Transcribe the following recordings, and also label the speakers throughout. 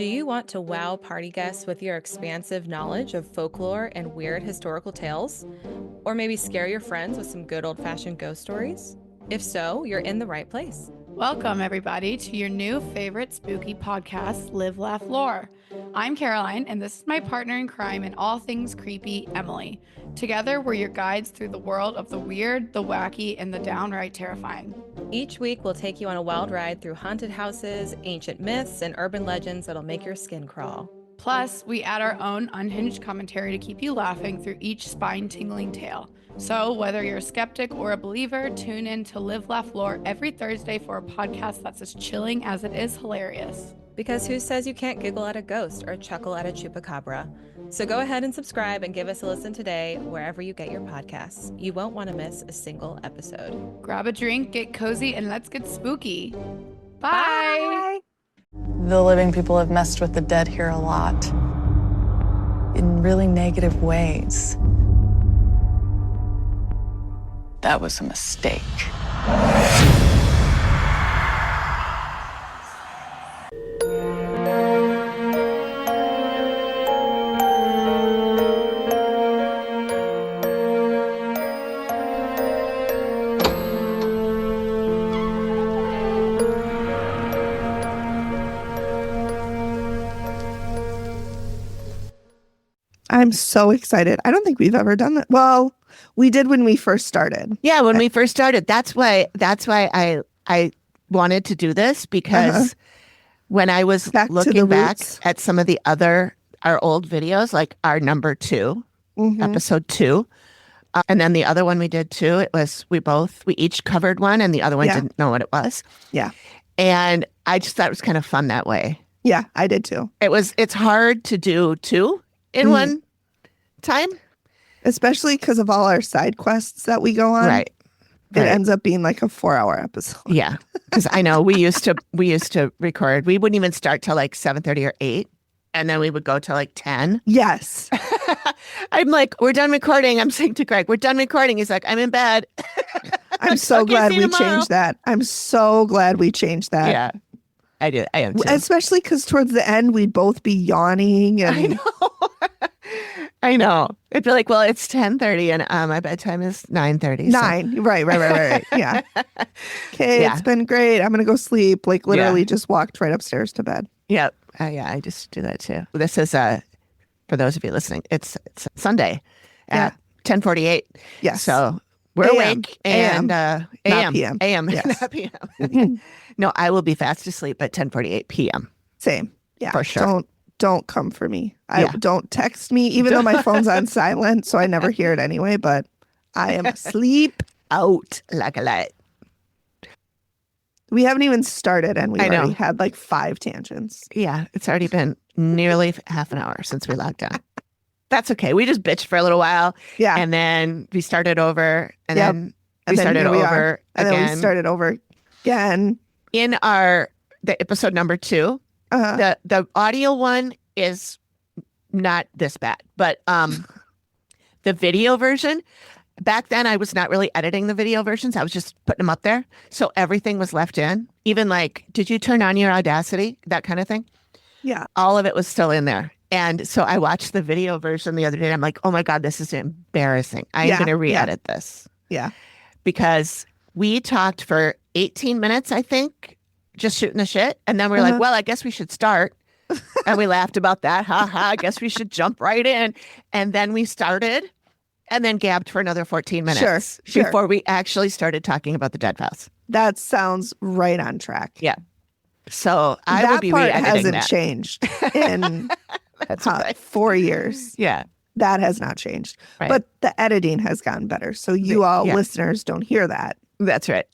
Speaker 1: Do you want to wow party guests with your expansive knowledge of folklore and weird historical tales? Or maybe scare your friends with some good old-fashioned ghost stories? If so, you're in the right place.
Speaker 2: Welcome, everybody, to your new favorite spooky podcast, Live, Laugh, Lore. I'm Caroline, and this is my partner in crime in all things creepy, Emily. Together, we're your guides through the world of the weird, the wacky, and the downright terrifying.
Speaker 1: Each week, we'll take you on a wild ride through haunted houses, ancient myths, and urban legends that'll make your skin crawl.
Speaker 2: Plus, we add our own unhinged commentary to keep you laughing through each spine-tingling tale. So, whether you're a skeptic or a believer, tune in to Live, Laugh, Lore every Thursday for a podcast that's as chilling as it is hilarious.
Speaker 1: Because who says you can't giggle at a ghost or chuckle at a chupacabra? So go ahead and subscribe and give us a listen today wherever you get your podcasts. You won't want to miss a single episode.
Speaker 2: Grab a drink, get cozy, and let's get spooky. Bye!
Speaker 3: The living people have messed with the dead here a lot in really negative ways. That was a mistake.
Speaker 4: I'm so excited. I don't think we've ever done that. Well, we did when we first started.
Speaker 5: Yeah, when we first started. That's why I wanted to do this because when I was looking back at some of our old videos, like our number 2, episode 2, and then the other one we did too, it was we each covered one and the other one didn't know what it was.
Speaker 4: Yeah.
Speaker 5: And I just thought it was kind of fun that way.
Speaker 4: Yeah, I did too.
Speaker 5: It's hard to do 2 in one time.
Speaker 4: Especially because of all our side quests that we go on.
Speaker 5: Right.
Speaker 4: It ends up being like a 4-hour episode.
Speaker 5: Yeah. Because I know we used to record. We wouldn't even start till like 7:30 or 8. And then we would go till like 10.
Speaker 4: Yes.
Speaker 5: I'm like, we're done recording. I'm saying to Greg, we're done recording. He's like, I'm in bed.
Speaker 4: I'm so glad we changed that. I'm so glad we changed that.
Speaker 5: Yeah. I do. I am too.
Speaker 4: Especially because towards the end, we'd both be yawning. And
Speaker 5: I know. I know. It'd be like, well, it's 10:30 and my bedtime is 9:30.
Speaker 4: 9. So. Right. Yeah. Okay, It's been great. I'm going to go sleep. Like literally just walked right upstairs to bed.
Speaker 5: Yep. Yeah, I just do that too. This is, for those of you listening, it's Sunday at 10:48.
Speaker 4: Yeah.
Speaker 5: So we're awake and
Speaker 4: AM.
Speaker 5: AM.
Speaker 4: Not PM.
Speaker 5: AM,
Speaker 4: yes.
Speaker 5: not PM. No, I will be fast asleep at 10:48 p.m.
Speaker 4: Same. Yeah.
Speaker 5: For sure.
Speaker 4: Don't come for me. Don't text me, even though my phone's on silent, so I never hear it anyway, but I am asleep
Speaker 5: out like a light.
Speaker 4: We haven't even started and we've
Speaker 5: I know.
Speaker 4: already had like 5 tangents.
Speaker 5: Yeah, it's already been nearly half an hour since we logged on. That's okay. We just bitched for a little while.
Speaker 4: Yeah.
Speaker 5: And then we started over and then we started over
Speaker 4: and
Speaker 5: again.
Speaker 4: then we started over again.
Speaker 5: In the episode number 2, the audio one is not this bad, but the video version, back then I was not really editing the video versions. I was just putting them up there. So everything was left in. Even like, did you turn on your Audacity? That kind of thing.
Speaker 4: Yeah.
Speaker 5: All of it was still in there. And so I watched the video version the other day. And I'm like, oh my God, this is embarrassing. I'm going to re-edit this.
Speaker 4: Yeah.
Speaker 5: Because we talked for 18 minutes, I think, just shooting the shit. And then we're like, well, I guess we should start. And we laughed about that. Ha ha. I guess we should jump right in. And then we started and then gabbed for another 14 minutes before we actually started talking about the dead house.
Speaker 4: That sounds right on track.
Speaker 5: Yeah. So I will be
Speaker 4: re-editing. That
Speaker 5: re-editing
Speaker 4: hasn't changed in 4 years.
Speaker 5: Yeah.
Speaker 4: That has not changed.
Speaker 5: Right.
Speaker 4: But the editing has gotten better. So you all listeners don't hear that.
Speaker 5: That's right.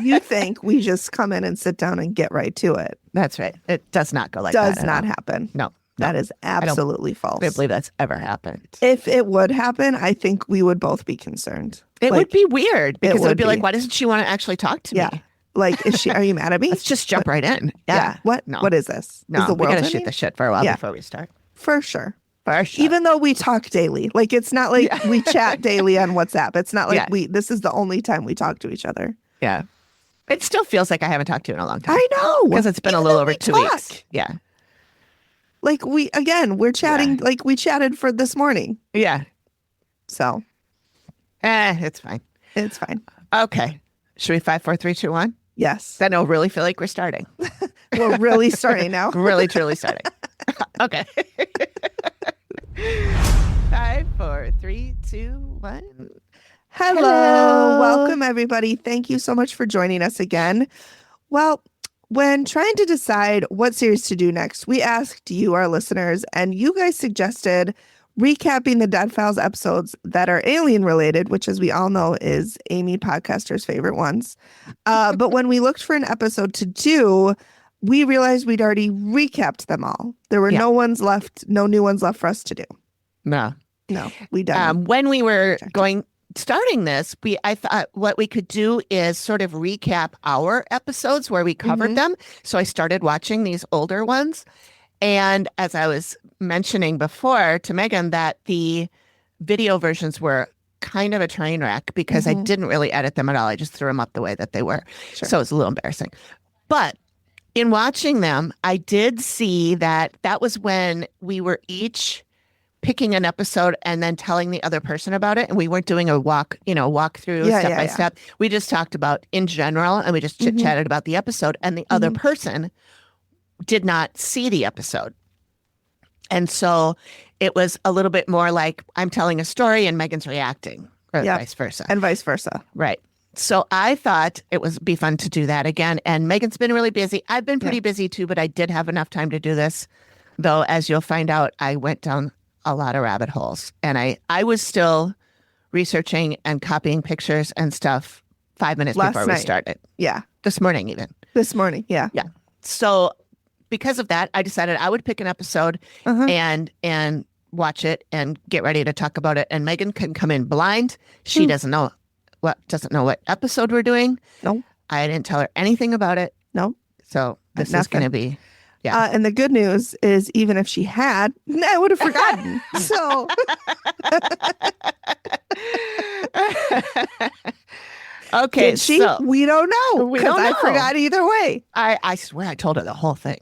Speaker 4: You think we just come in and sit down and get right to it.
Speaker 5: That's right. It does not go like that.
Speaker 4: Does not happen.
Speaker 5: No.
Speaker 4: That is absolutely false.
Speaker 5: I don't believe that's ever happened.
Speaker 4: If it would happen, I think we would both be concerned.
Speaker 5: It would be weird because it would be like, why doesn't she want to actually talk to me?
Speaker 4: Like, are you mad at me?
Speaker 5: Let's just jump right in. Yeah.
Speaker 4: What?
Speaker 5: No.
Speaker 4: What is this?
Speaker 5: No,
Speaker 4: is the
Speaker 5: we
Speaker 4: world
Speaker 5: got to
Speaker 4: ending?
Speaker 5: shoot the shit for a while before we start.
Speaker 4: For sure.
Speaker 5: For sure.
Speaker 4: Even though we talk daily. Like, it's not like we chat daily on WhatsApp. It's not like this is the only time we talk to each other.
Speaker 5: Yeah. It still feels like I haven't talked to you in a long time.
Speaker 4: I know.
Speaker 5: Because it's been a little over 2 weeks. Yeah.
Speaker 4: Like we're chatting like we chatted for this morning.
Speaker 5: Yeah.
Speaker 4: So.
Speaker 5: It's fine.
Speaker 4: It's fine.
Speaker 5: Okay. Should we 5, 4, 3, 2, 1?
Speaker 4: Yes.
Speaker 5: Then it'll really feel like we're starting.
Speaker 4: We're really starting now.
Speaker 5: Really, truly starting. Okay. 5, 4, 3, 2, 1.
Speaker 4: Hello. Welcome, everybody. Thank you so much for joining us again. Well, when trying to decide what series to do next, we asked you, our listeners, and you guys suggested recapping the Dead Files episodes that are alien related, which, as we all know, is Amy Podcaster's favorite ones. But when we looked for an episode to do, we realized we'd already recapped them all. There were no new ones left for us to do.
Speaker 5: No,
Speaker 4: we done.
Speaker 5: When we were starting this, I thought what we could do is sort of recap our episodes where we covered them. So I started watching these older ones. And as I was mentioning before to Megan, that the video versions were kind of a train wreck because I didn't really edit them at all. I just threw them up the way that they were. Sure. So it's a little embarrassing. But in watching them, I did see that was when we were each picking an episode and then telling the other person about it. And we weren't doing a walk through step by step. We just talked about in general and we just chit-chatted about the episode, and the other person did not see the episode. And so it was a little bit more like I'm telling a story and Megan's reacting, or vice versa.
Speaker 4: And vice versa.
Speaker 5: Right. So I thought it would be fun to do that again. And Megan's been really busy. I've been pretty busy too, but I did have enough time to do this. Though, as you'll find out, I went down a lot of rabbit holes. And I was still researching and copying pictures and stuff 5 minutes before we started.
Speaker 4: Yeah.
Speaker 5: This morning even.
Speaker 4: This morning. Yeah.
Speaker 5: Yeah. So because of that, I decided I would pick an episode and watch it and get ready to talk about it. And Megan can come in blind. She doesn't know what episode we're doing.
Speaker 4: No.
Speaker 5: I didn't tell her anything about it.
Speaker 4: No.
Speaker 5: So this is going to be,
Speaker 4: and the good news is, even if she had, I would have forgotten. So.
Speaker 5: Okay.
Speaker 4: Did she?
Speaker 5: So,
Speaker 4: we don't know.
Speaker 5: We don't know.
Speaker 4: I forgot either way.
Speaker 5: I swear I told her the whole thing.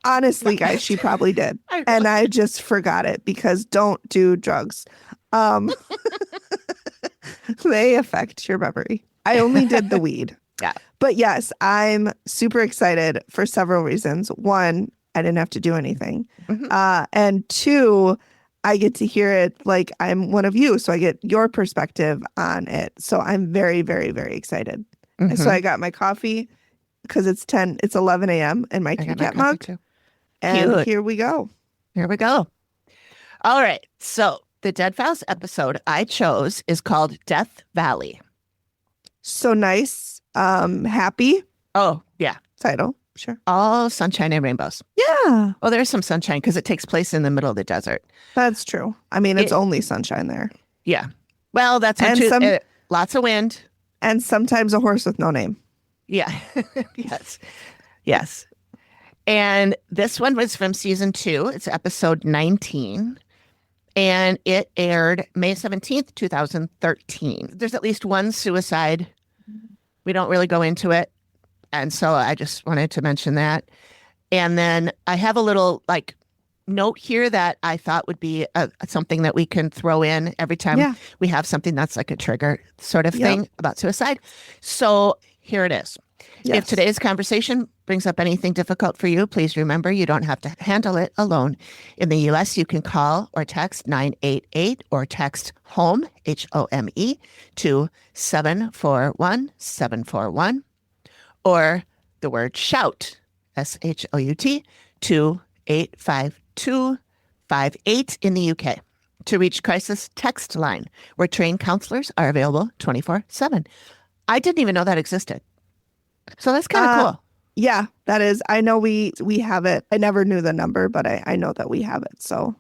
Speaker 4: Honestly, guys, she probably did. And I just forgot it because don't do drugs. They affect your memory. I only did the weed.
Speaker 5: Yeah.
Speaker 4: But yes, I'm super excited for several reasons. One, I didn't have to do anything. And two, I get to hear it like I'm one of you. So I get your perspective on it. So I'm very, very, very excited. And so I got my coffee because it's 11 a.m. in my Cat mug. Too. And here we go.
Speaker 5: Here we go. All right. So the Dead Files episode I chose is called Death Valley.
Speaker 4: So nice. Happy.
Speaker 5: Oh, yeah.
Speaker 4: Title. Sure.
Speaker 5: All sunshine and rainbows.
Speaker 4: Yeah.
Speaker 5: Well, there's some sunshine because it takes place in the middle of the desert.
Speaker 4: That's true. I mean, it's only sunshine there.
Speaker 5: Yeah. Well, that's lots of wind.
Speaker 4: And sometimes a horse with no name.
Speaker 5: Yeah. Yes. And this one was from season 2. It's episode 19. And it aired May 17th, 2013. There's at least one suicide. We don't really go into it. And so I just wanted to mention that. And then I have a little note here that I thought would be something that we can throw in every time we have something that's like a trigger sort of thing about suicide. So here it is. Yes. If today's conversation brings up anything difficult for you, please remember you don't have to handle it alone. In the U.S., you can call or text 988 or text HOME, HOME, to 741-741, or the word SHOUT, SHOUT, to 85258 in the UK. To reach crisis text line, where trained counselors are available 24/7. I didn't even know that existed. So that's kind of cool.
Speaker 4: Yeah, that is. I know we have it. I never knew the number, but I know that we have it. So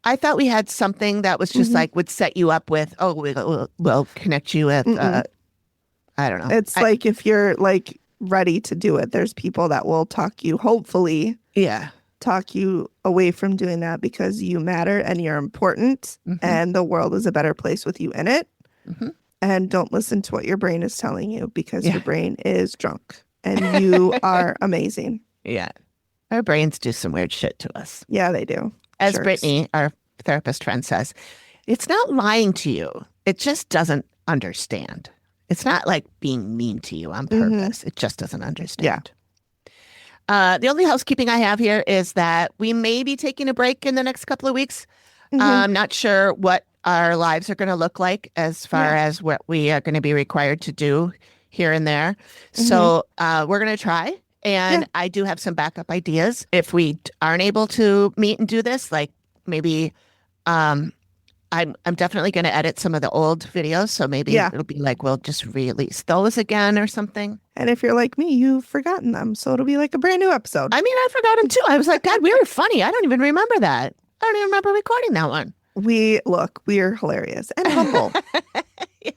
Speaker 5: I thought we had something that was just would set you up with, we'll connect you with, I don't know.
Speaker 4: It's like if you're ready to do it, there's people that will talk you, hopefully.
Speaker 5: Yeah.
Speaker 4: Talk you away from doing that because you matter and you're important and the world is a better place with you in it. And don't listen to what your brain is telling you because your brain is drunk and you are amazing.
Speaker 5: Yeah. Our brains do some weird shit to us.
Speaker 4: Yeah, they do.
Speaker 5: As
Speaker 4: Jerks.
Speaker 5: Brittany, our therapist friend, says, it's not lying to you. It just doesn't understand. It's not like being mean to you on purpose. It just doesn't understand. Yeah. The only housekeeping I have here is that we may be taking a break in the next couple of weeks. I'm not sure what our lives are going to look like as far as what we are going to be required to do here and there. So we're going to try. And I do have some backup ideas. If we aren't able to meet and do this, like maybe I'm definitely going to edit some of the old videos. So maybe it'll be like we'll just release those again or something.
Speaker 4: And if you're like me, you've forgotten them. So it'll be like a brand new episode.
Speaker 5: I mean, I forgot them too. I was like, God, we were funny. I don't even remember that. I don't even remember recording that one.
Speaker 4: We are hilarious and humble.
Speaker 5: Yeah.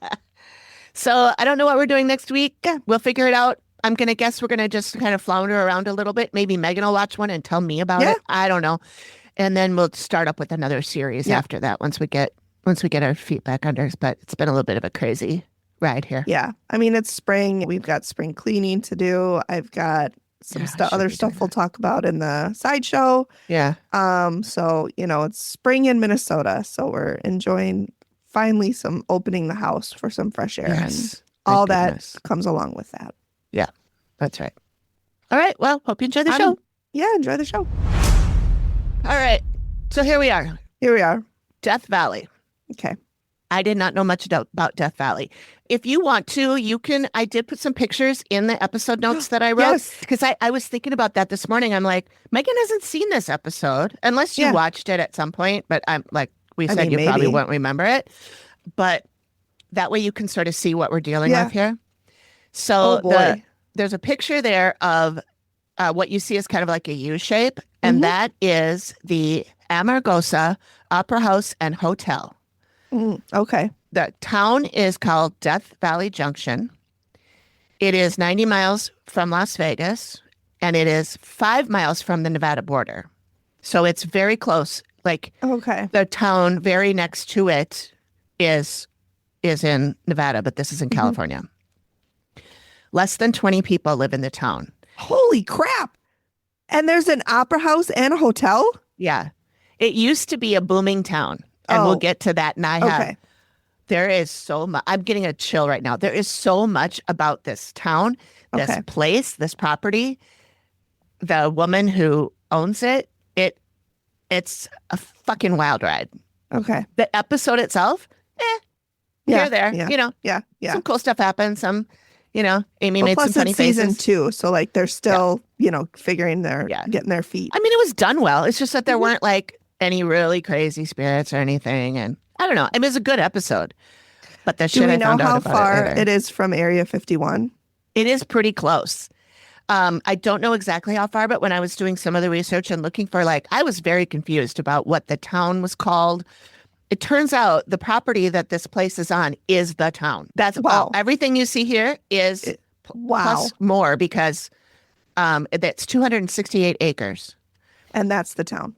Speaker 5: So I don't know what we're doing next week. We'll figure it out. I'm going to guess we're going to just kind of flounder around a little bit. Maybe Megan will watch one and tell me about it. I don't know. And then we'll start up with another series after that once we get our feet back under us. But it's been a little bit of a crazy ride here.
Speaker 4: Yeah. I mean, it's spring. We've got spring cleaning to do. I've got some other stuff we'll talk about in the sideshow.
Speaker 5: Yeah.
Speaker 4: So, it's spring in Minnesota. So we're enjoying finally some opening the house for some fresh air and all that comes along with that.
Speaker 5: Yeah, that's right. All right. Well, hope you enjoy the show.
Speaker 4: Yeah, enjoy the show.
Speaker 5: All right. So here we are. Death Valley.
Speaker 4: Okay.
Speaker 5: I did not know much about Death Valley. If you want to, you can. I did put some pictures in the episode notes that I wrote. Because I was thinking about that this morning. I'm like, Megan hasn't seen this episode unless you watched it at some point. But I'm like, you probably won't
Speaker 4: remember
Speaker 5: it. But that way you can sort of see what we're dealing with here. So there's a picture there of what you see is kind of like a U shape. And that is the Amargosa Opera House and Hotel.
Speaker 4: Okay.
Speaker 5: The town is called Death Valley Junction. It is 90 miles from Las Vegas, and it is 5 miles from the Nevada border. So it's very close. Like the town very next to it is in Nevada, but this is in California. Less than 20 people live in the town.
Speaker 4: Holy crap. And there's an opera house and a hotel?
Speaker 5: Yeah. It used to be a booming town. And we'll get to that. And there is so much. I'm getting a chill right now. There is so much about this town, this place, this property. The woman who owns it, it's a fucking wild ride.
Speaker 4: Okay.
Speaker 5: The episode itself, here, there.
Speaker 4: Yeah.
Speaker 5: Some cool stuff happened. Some, Amy made some funny faces.
Speaker 4: Season 2, so like they're still, figuring getting their feet.
Speaker 5: I mean, it was done well. It's just that there weren't like any really crazy spirits or anything. And I don't know. It was a good episode. But the shit I found out about it. Do we know how far
Speaker 4: it is from Area 51?
Speaker 5: It is pretty close. I don't know exactly how far, but when I was doing some of the research and looking for I was very confused about what the town was called. It turns out the property that this place is on is the town. That's all. Everything you see here is plus more because that's 268 acres.
Speaker 4: And that's the town.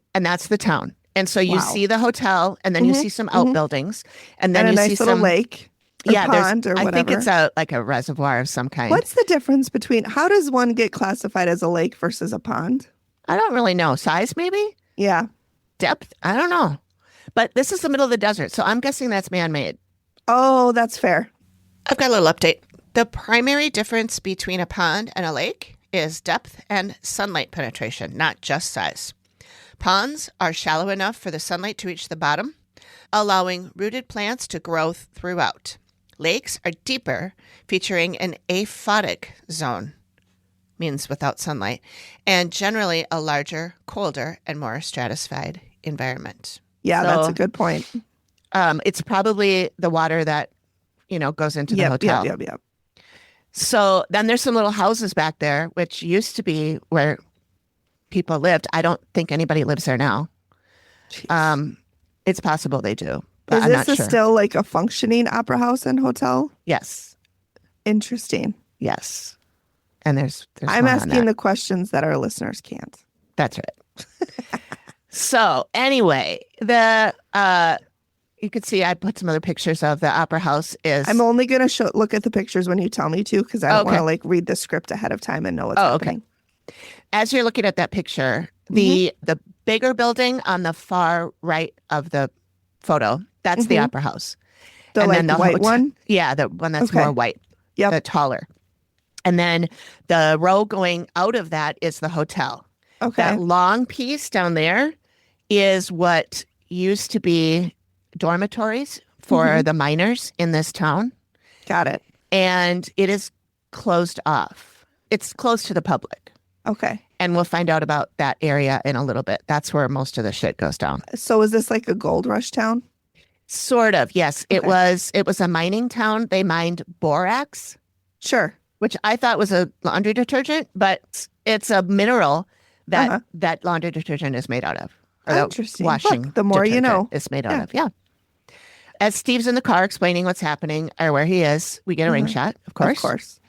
Speaker 5: And so you see the hotel, and then you see some outbuildings, and then
Speaker 4: you
Speaker 5: see
Speaker 4: nice little lake. Pond or whatever.
Speaker 5: I think it's like a reservoir of some kind.
Speaker 4: What's the difference between, how does one get classified as a lake versus a pond?
Speaker 5: I don't really know. Size, maybe?
Speaker 4: Yeah.
Speaker 5: Depth? I don't know. But this is the middle of the desert, so I'm guessing that's man-made.
Speaker 4: Oh, that's fair.
Speaker 5: I've got a little update. The primary difference between a pond and a lake is depth and sunlight penetration, not just size. Ponds are shallow enough for the sunlight to reach the bottom, allowing rooted plants to grow throughout. Lakes are deeper, featuring an aphotic zone, means without sunlight, and generally a larger, colder, and more stratified environment.
Speaker 4: Yeah, that's a good point.
Speaker 5: It's probably the water that, goes into the hotel.
Speaker 4: Yep.
Speaker 5: So then there's some little houses back there, which used to be where people lived. I don't think anybody lives there now. Jeez. It's possible they do, but I'm not sure. Is this
Speaker 4: still like a functioning opera house and hotel?
Speaker 5: Yes.
Speaker 4: Interesting.
Speaker 5: Yes. And there's
Speaker 4: I'm asking the questions that our listeners can't.
Speaker 5: That's right. So anyway, you could see I put some other pictures of the opera house. I'm
Speaker 4: only going to look at the pictures when you tell me to, because I don't want to read the script ahead of time and know what's happening. Okay.
Speaker 5: As you're looking at that picture, the bigger building on the far right of the photo, that's the Opera House.
Speaker 4: The white one?
Speaker 5: Yeah, the one that's more white.
Speaker 4: Yep.
Speaker 5: The taller. And then the row going out of that is the hotel.
Speaker 4: Okay.
Speaker 5: That long piece down there is what used to be dormitories for the miners in this town.
Speaker 4: Got it.
Speaker 5: And it is closed off. It's closed to the public.
Speaker 4: Okay.
Speaker 5: And we'll find out about that area in a little bit. That's where most of the shit goes down.
Speaker 4: So is this like a gold rush town?
Speaker 5: Sort of, yes.
Speaker 4: Okay.
Speaker 5: It was a mining town. They mined borax.
Speaker 4: Sure.
Speaker 5: Which I thought was a laundry detergent, but it's a mineral that that laundry detergent is made out of. Or
Speaker 4: Interesting.
Speaker 5: Washing
Speaker 4: Look, the more you know.
Speaker 5: It's made out of, yeah. As Steve's in the car explaining what's happening or where he is, we get a ring shot, of course.
Speaker 4: Of course.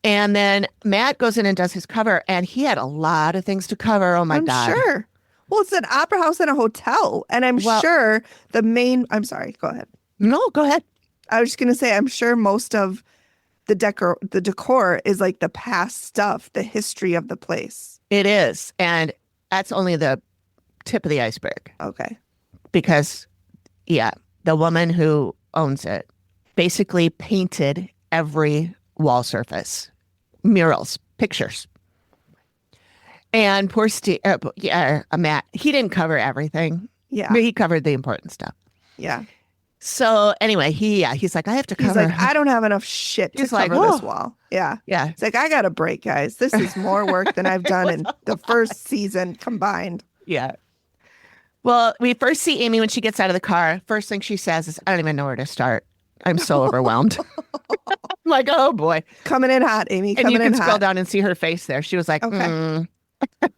Speaker 5: And then Matt goes in and does his cover, and he had a lot of things to cover. Oh, my God.
Speaker 4: I'm sure. Well, it's an opera house and a hotel, and I'm sure the main... I'm sorry, go ahead.
Speaker 5: No, go ahead.
Speaker 4: I was just going to say, I'm sure most of the decor is like the past stuff, the history of the place.
Speaker 5: It is. And that's only the tip of the iceberg.
Speaker 4: Okay.
Speaker 5: Because, yeah, the woman who owns it basically painted every wall surface, murals, pictures. And poor Steve, Matt, he didn't cover everything.
Speaker 4: Yeah.
Speaker 5: But he covered the important stuff.
Speaker 4: Yeah.
Speaker 5: So anyway, he's like, I have to cover.
Speaker 4: He's like, I don't have enough shit to cover this wall. Yeah.
Speaker 5: Yeah.
Speaker 4: It's like, I got a break, guys. This is more work than I've done in the first season combined.
Speaker 5: Yeah. Well, we first see Amy when she gets out of the car. First thing she says is, I don't even know where to start. I'm so overwhelmed. I'm like, oh boy.
Speaker 4: Coming in hot, Amy.
Speaker 5: And you can scroll down and see her face there. She was like,
Speaker 4: okay.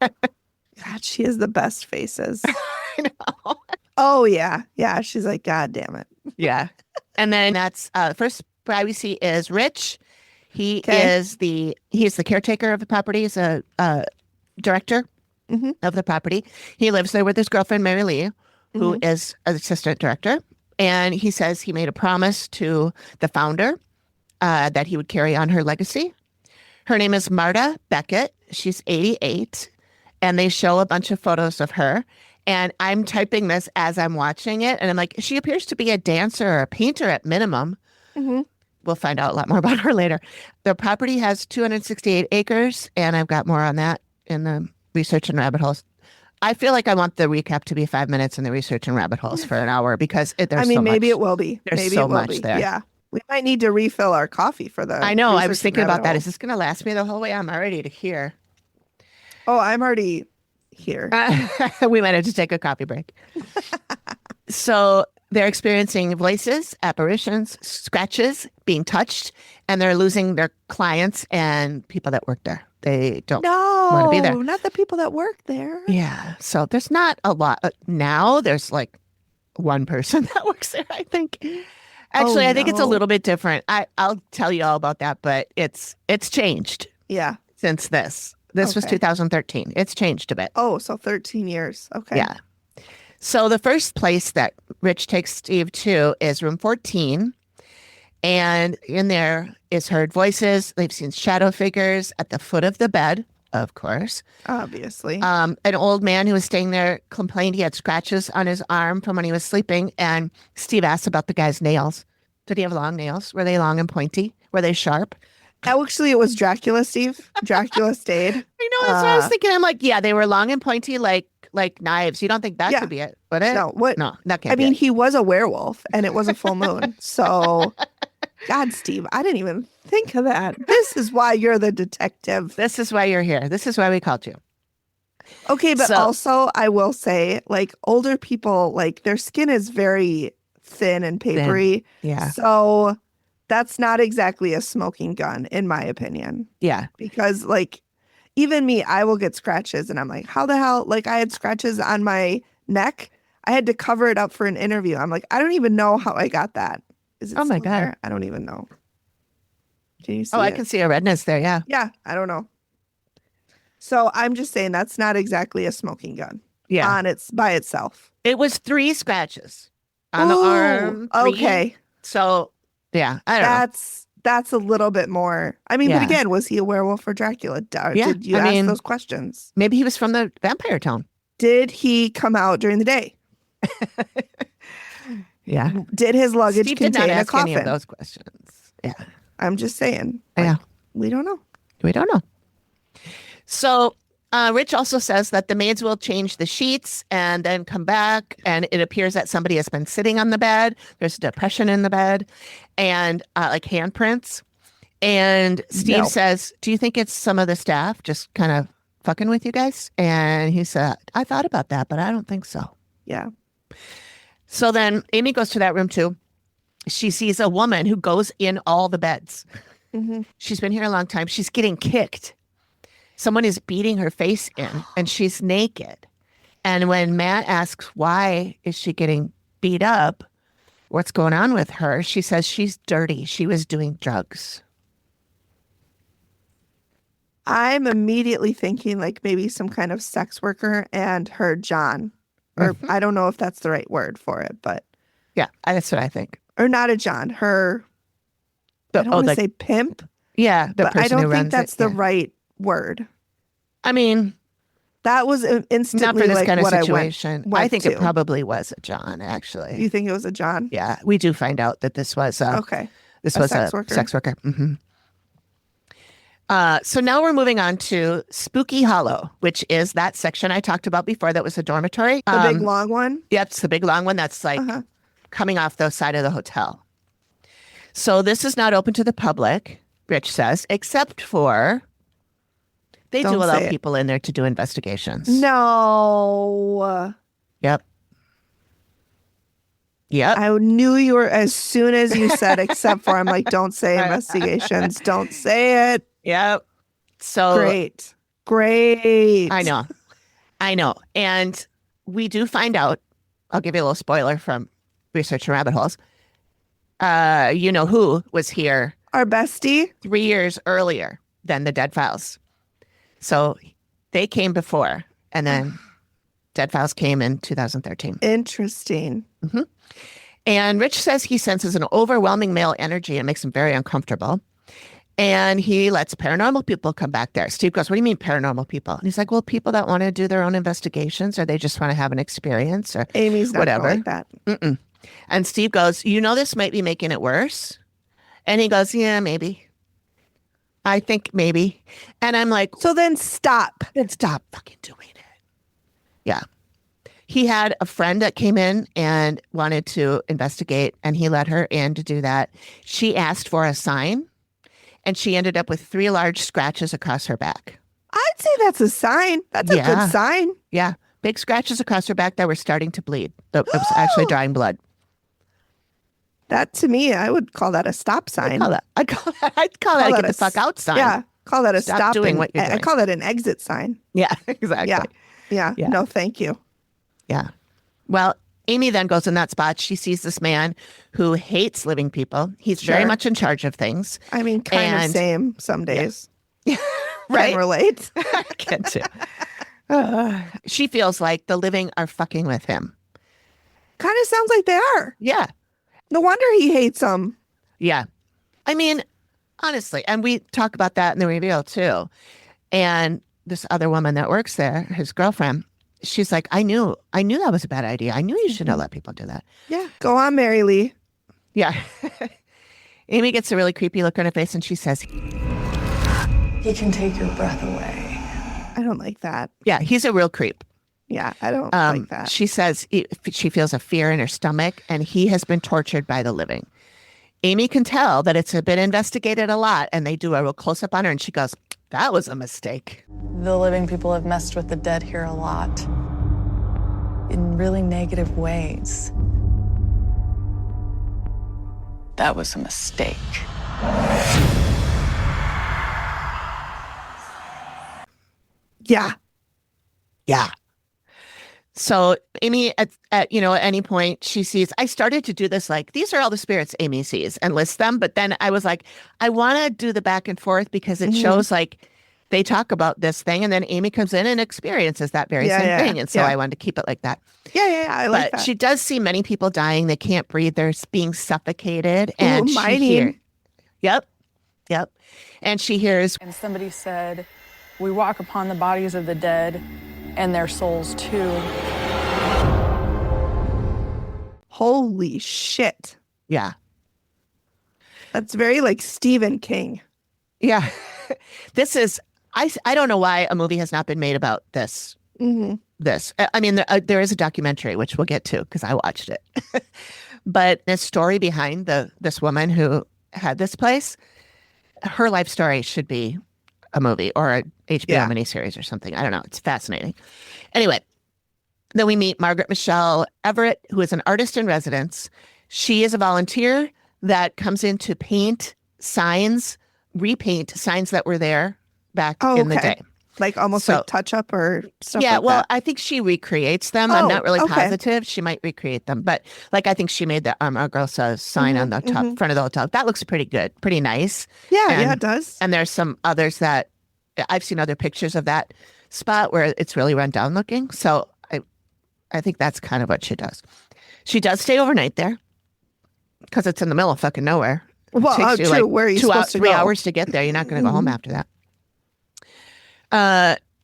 Speaker 4: God, she has the best faces.
Speaker 5: I know.
Speaker 4: Oh, yeah. Yeah. She's like, God damn it.
Speaker 5: Yeah. And then that's first guy we see is Rich. He's the caretaker of the property. He's a director of the property. He lives there with his girlfriend, Mary Lee, who is an assistant director. And he says he made a promise to the founder that he would carry on her legacy. Her name is Marta Beckett. She's 88. And they show a bunch of photos of her. And I'm typing this as I'm watching it. And I'm like, she appears to be a dancer or a painter at minimum. We'll find out a lot more about her later. The property has 268 acres. And I've got more on that in the research and rabbit holes. I feel like I want the recap to be 5 minutes and the research and rabbit holes for an hour because there's so much.
Speaker 4: Maybe it will be.
Speaker 5: There's
Speaker 4: maybe
Speaker 5: so
Speaker 4: it will
Speaker 5: much
Speaker 4: be.
Speaker 5: there.
Speaker 4: Yeah. We might need to refill our coffee for the
Speaker 5: I know. I was
Speaker 4: research
Speaker 5: thinking
Speaker 4: and
Speaker 5: about
Speaker 4: rabbit
Speaker 5: that.
Speaker 4: hole.
Speaker 5: Is this going to last me the whole way? I'm already to here.
Speaker 4: Oh, I'm already here.
Speaker 5: We might have to take a coffee break. So they're experiencing voices, apparitions, scratches, being touched, and they're losing their clients and people that work there. They don't want to be there.
Speaker 4: No, not the people that work there.
Speaker 5: Yeah. So there's not a lot. Now there's like one person that works there, I think. Actually, I think it's a little bit different. I'll tell you all about that, but it's changed.
Speaker 4: Yeah.
Speaker 5: Since this. This was 2013. It's changed a bit.
Speaker 4: Oh, so 13 years. Okay.
Speaker 5: Yeah. So the first place that Rich takes Steve to is room 14. And in there is heard voices. They've seen shadow figures at the foot of the bed, of course.
Speaker 4: Obviously.
Speaker 5: An old man who was staying there complained he had scratches on his arm from when he was sleeping. And Steve asked about the guy's nails. Did he have long nails? Were they long and pointy? Were they sharp?
Speaker 4: Actually, it was Dracula, Steve. Dracula stayed.
Speaker 5: I know, that's what I was thinking. I'm like, yeah, they were long and pointy like knives. You don't think that could be it, would it?
Speaker 4: No, what?
Speaker 5: No, that can't be
Speaker 4: I mean,
Speaker 5: it.
Speaker 4: he was a werewolf and it was a full moon. So, God, Steve, I didn't even think of that. This is why you're the detective.
Speaker 5: This is why you're here. This is why we called you.
Speaker 4: Okay, but also I will say, like, older people, like, their skin is very thin and papery.
Speaker 5: Yeah.
Speaker 4: So that's not exactly a smoking gun, in my opinion.
Speaker 5: Yeah.
Speaker 4: Because, like, even me, I will get scratches and I'm like, how the hell? Like, I had scratches on my neck. I had to cover it up for an interview. I'm like, I don't even know how I got that. Is it
Speaker 5: oh my
Speaker 4: still
Speaker 5: God.
Speaker 4: there? I don't even know. Can you see
Speaker 5: I can see a redness there. Yeah.
Speaker 4: Yeah. I don't know. So I'm just saying that's not exactly a smoking gun.
Speaker 5: Yeah.
Speaker 4: By itself.
Speaker 5: It was 3 scratches on the arm. 3.
Speaker 4: Okay.
Speaker 5: So, yeah, I don't know.
Speaker 4: that's a little bit more. I mean, but
Speaker 5: Yeah.
Speaker 4: again, was he a werewolf or Dracula?
Speaker 5: Yeah,
Speaker 4: Did you
Speaker 5: I
Speaker 4: ask
Speaker 5: mean-
Speaker 4: those questions?
Speaker 5: Maybe he was from the vampire town.
Speaker 4: Did he come out during the day?
Speaker 5: Yeah.
Speaker 4: Did his luggage
Speaker 5: Steve did
Speaker 4: contain
Speaker 5: not
Speaker 4: a
Speaker 5: ask any of
Speaker 4: coffin?
Speaker 5: those questions. Yeah.
Speaker 4: I'm just saying.
Speaker 5: Yeah.
Speaker 4: We don't know.
Speaker 5: We don't know. So Rich also says that the maids will change the sheets and then come back, and it appears that somebody has been sitting on the bed. There's a depression in the bed and like handprints. And Steve
Speaker 4: No.
Speaker 5: says, do you think it's some of the staff just kind of fucking with you guys? And he said, I thought about that, but I don't think so.
Speaker 4: Yeah.
Speaker 5: So then Amy goes to that room too. She sees a woman who goes in all the beds.
Speaker 4: Mm-hmm.
Speaker 5: She's been here a long time. She's getting kicked. Someone is beating her face in, and she's naked. And when Matt asks, why is she getting beat up? What's going on with her? She says she's dirty. She was doing drugs.
Speaker 4: I'm immediately thinking like maybe some kind of sex worker and her John. Or I don't know if that's the right word for it, but.
Speaker 5: Yeah, that's what I think.
Speaker 4: Or not a John. Her. I don't want to say pimp.
Speaker 5: Yeah, the
Speaker 4: but
Speaker 5: person
Speaker 4: I don't
Speaker 5: who
Speaker 4: think
Speaker 5: runs
Speaker 4: that's
Speaker 5: it,
Speaker 4: the
Speaker 5: yeah.
Speaker 4: right word.
Speaker 5: I mean,
Speaker 4: That was instantly
Speaker 5: not for this
Speaker 4: like
Speaker 5: kind of
Speaker 4: what
Speaker 5: situation.
Speaker 4: I went
Speaker 5: think
Speaker 4: to.
Speaker 5: it probably was a John, actually.
Speaker 4: You think it was a John?
Speaker 5: Yeah, we do find out that this was
Speaker 4: Okay.
Speaker 5: this
Speaker 4: A
Speaker 5: was
Speaker 4: sex
Speaker 5: a
Speaker 4: worker.
Speaker 5: sex worker. Mm-hmm. So now we're moving on to Spooky Hollow, which is that section I talked about before. That was a dormitory.
Speaker 4: The big long one?
Speaker 5: Yep, it's the big long one that's like coming off the side of the hotel. So this is not open to the public, Rich says, except for they
Speaker 4: Don't
Speaker 5: do allow
Speaker 4: say it.
Speaker 5: people in there to do investigations.
Speaker 4: No.
Speaker 5: Yep. Yep.
Speaker 4: I knew you were, as soon as you said except for, I'm like, don't say investigations. Don't say it.
Speaker 5: Yep. So
Speaker 4: Great. Great.
Speaker 5: I know. And we do find out, I'll give you a little spoiler from Research and Rabbit Holes. You know who was here
Speaker 4: Our bestie?
Speaker 5: 3 years earlier than the Dead Files. So they came before, and then Dead Files came in 2013.
Speaker 4: Interesting.
Speaker 5: And Rich says he senses an overwhelming male energy and makes him very uncomfortable. And he lets paranormal people come back there. Steve goes, what do you mean paranormal people? And he's like, well, people that want to do their own investigations, or they just want to have an experience, or
Speaker 4: Amy's not
Speaker 5: whatever.
Speaker 4: like that.
Speaker 5: Mm-mm. And Steve goes, you know, this might be making it worse. And he goes, yeah, maybe. I think maybe. And I'm like,
Speaker 4: So then stop.
Speaker 5: then stop fucking doing it. Yeah. He had a friend that came in and wanted to investigate, and he let her in to do that. She asked for a sign, and she ended up with 3 large scratches across her back.
Speaker 4: I'd say that's a sign. That's a
Speaker 5: Yeah.
Speaker 4: good sign.
Speaker 5: Yeah. Big scratches across her back that were starting to bleed. It was actually drawing blood.
Speaker 4: That to me, I would call that a stop sign.
Speaker 5: I'd call that a get the fuck out sign.
Speaker 4: Yeah. Call that a
Speaker 5: Stop
Speaker 4: stop.
Speaker 5: doing what you're
Speaker 4: I
Speaker 5: doing.
Speaker 4: call that an exit sign.
Speaker 5: Yeah, exactly.
Speaker 4: Yeah.
Speaker 5: Yeah.
Speaker 4: No, thank you.
Speaker 5: Yeah. Well, Amy then goes in that spot. She sees this man who hates living people. He's very
Speaker 4: Sure.
Speaker 5: much in charge of things.
Speaker 4: I mean, kind of
Speaker 5: And-
Speaker 4: same some days.
Speaker 5: Right?
Speaker 4: Can relate.
Speaker 5: I get to. She feels like the living are fucking with him.
Speaker 4: Kind of sounds like they are.
Speaker 5: Yeah.
Speaker 4: No wonder he hates them.
Speaker 5: Yeah. I mean, honestly, and we talk about that in the reveal too. And this other woman that works there, his girlfriend, she's like, I knew that was a bad idea. I knew you shouldn't have let people do that.
Speaker 4: Yeah. Go on, Mary Lee.
Speaker 5: Yeah. Amy gets a really creepy look on her face and she says,
Speaker 3: He can take your breath away.
Speaker 4: I don't like that.
Speaker 5: yeah, he's a real creep.
Speaker 4: Yeah, I don't like that.
Speaker 5: She says she feels a fear in her stomach and he has been tortured by the living. Amy can tell that it's been investigated a lot, and they do a real close up on her and she goes, that was a mistake.
Speaker 3: The living people have messed with the dead here a lot. In really negative ways. That was a mistake.
Speaker 4: Yeah.
Speaker 5: Yeah. So Amy, at any point, she sees, I started to do this, like, these are all the spirits Amy sees and lists them. But then I was like, I want to do the back and forth because it shows like they talk about this thing and then Amy comes in and experiences that very same thing. And so I wanted to keep it like that.
Speaker 4: Yeah. I like
Speaker 5: But
Speaker 4: that.
Speaker 5: she does see many people dying. They can't breathe. They're being suffocated. And she
Speaker 4: mining.
Speaker 5: hear, yep. Yep. And she hears,
Speaker 6: And somebody said, "We walk upon the bodies of the dead and their souls too."
Speaker 4: Holy shit.
Speaker 5: yeah.
Speaker 4: That's very like Stephen King.
Speaker 5: Yeah. This is, I don't know why a movie has not been made about this.
Speaker 4: Mm-hmm.
Speaker 5: I mean, there is a documentary, which we'll get to because I watched it. But the story behind this woman who had this place, her life story should be a movie or a HBO miniseries or something. I don't know. It's fascinating. Anyway, then we meet Margaret Michelle Everett, who is an artist in residence. She is a volunteer that comes in to paint signs, repaint signs that were there back in the day.
Speaker 4: Like almost like touch up or stuff like
Speaker 5: well,
Speaker 4: that?
Speaker 5: I think she recreates them. I'm not really positive. She might recreate them. But like I think she made the Argosa sign on the top front of the hotel. That looks pretty good. Pretty nice.
Speaker 4: Yeah, it does.
Speaker 5: And there's some others that I've seen other pictures of that spot where it's really run down looking. So I think that's kind of what she does. She does stay overnight there because it's in the middle of fucking nowhere.
Speaker 4: Well,
Speaker 5: it takes you like
Speaker 4: where are you supposed to
Speaker 5: 3
Speaker 4: go?
Speaker 5: hours to get there. You're not going to go home after that.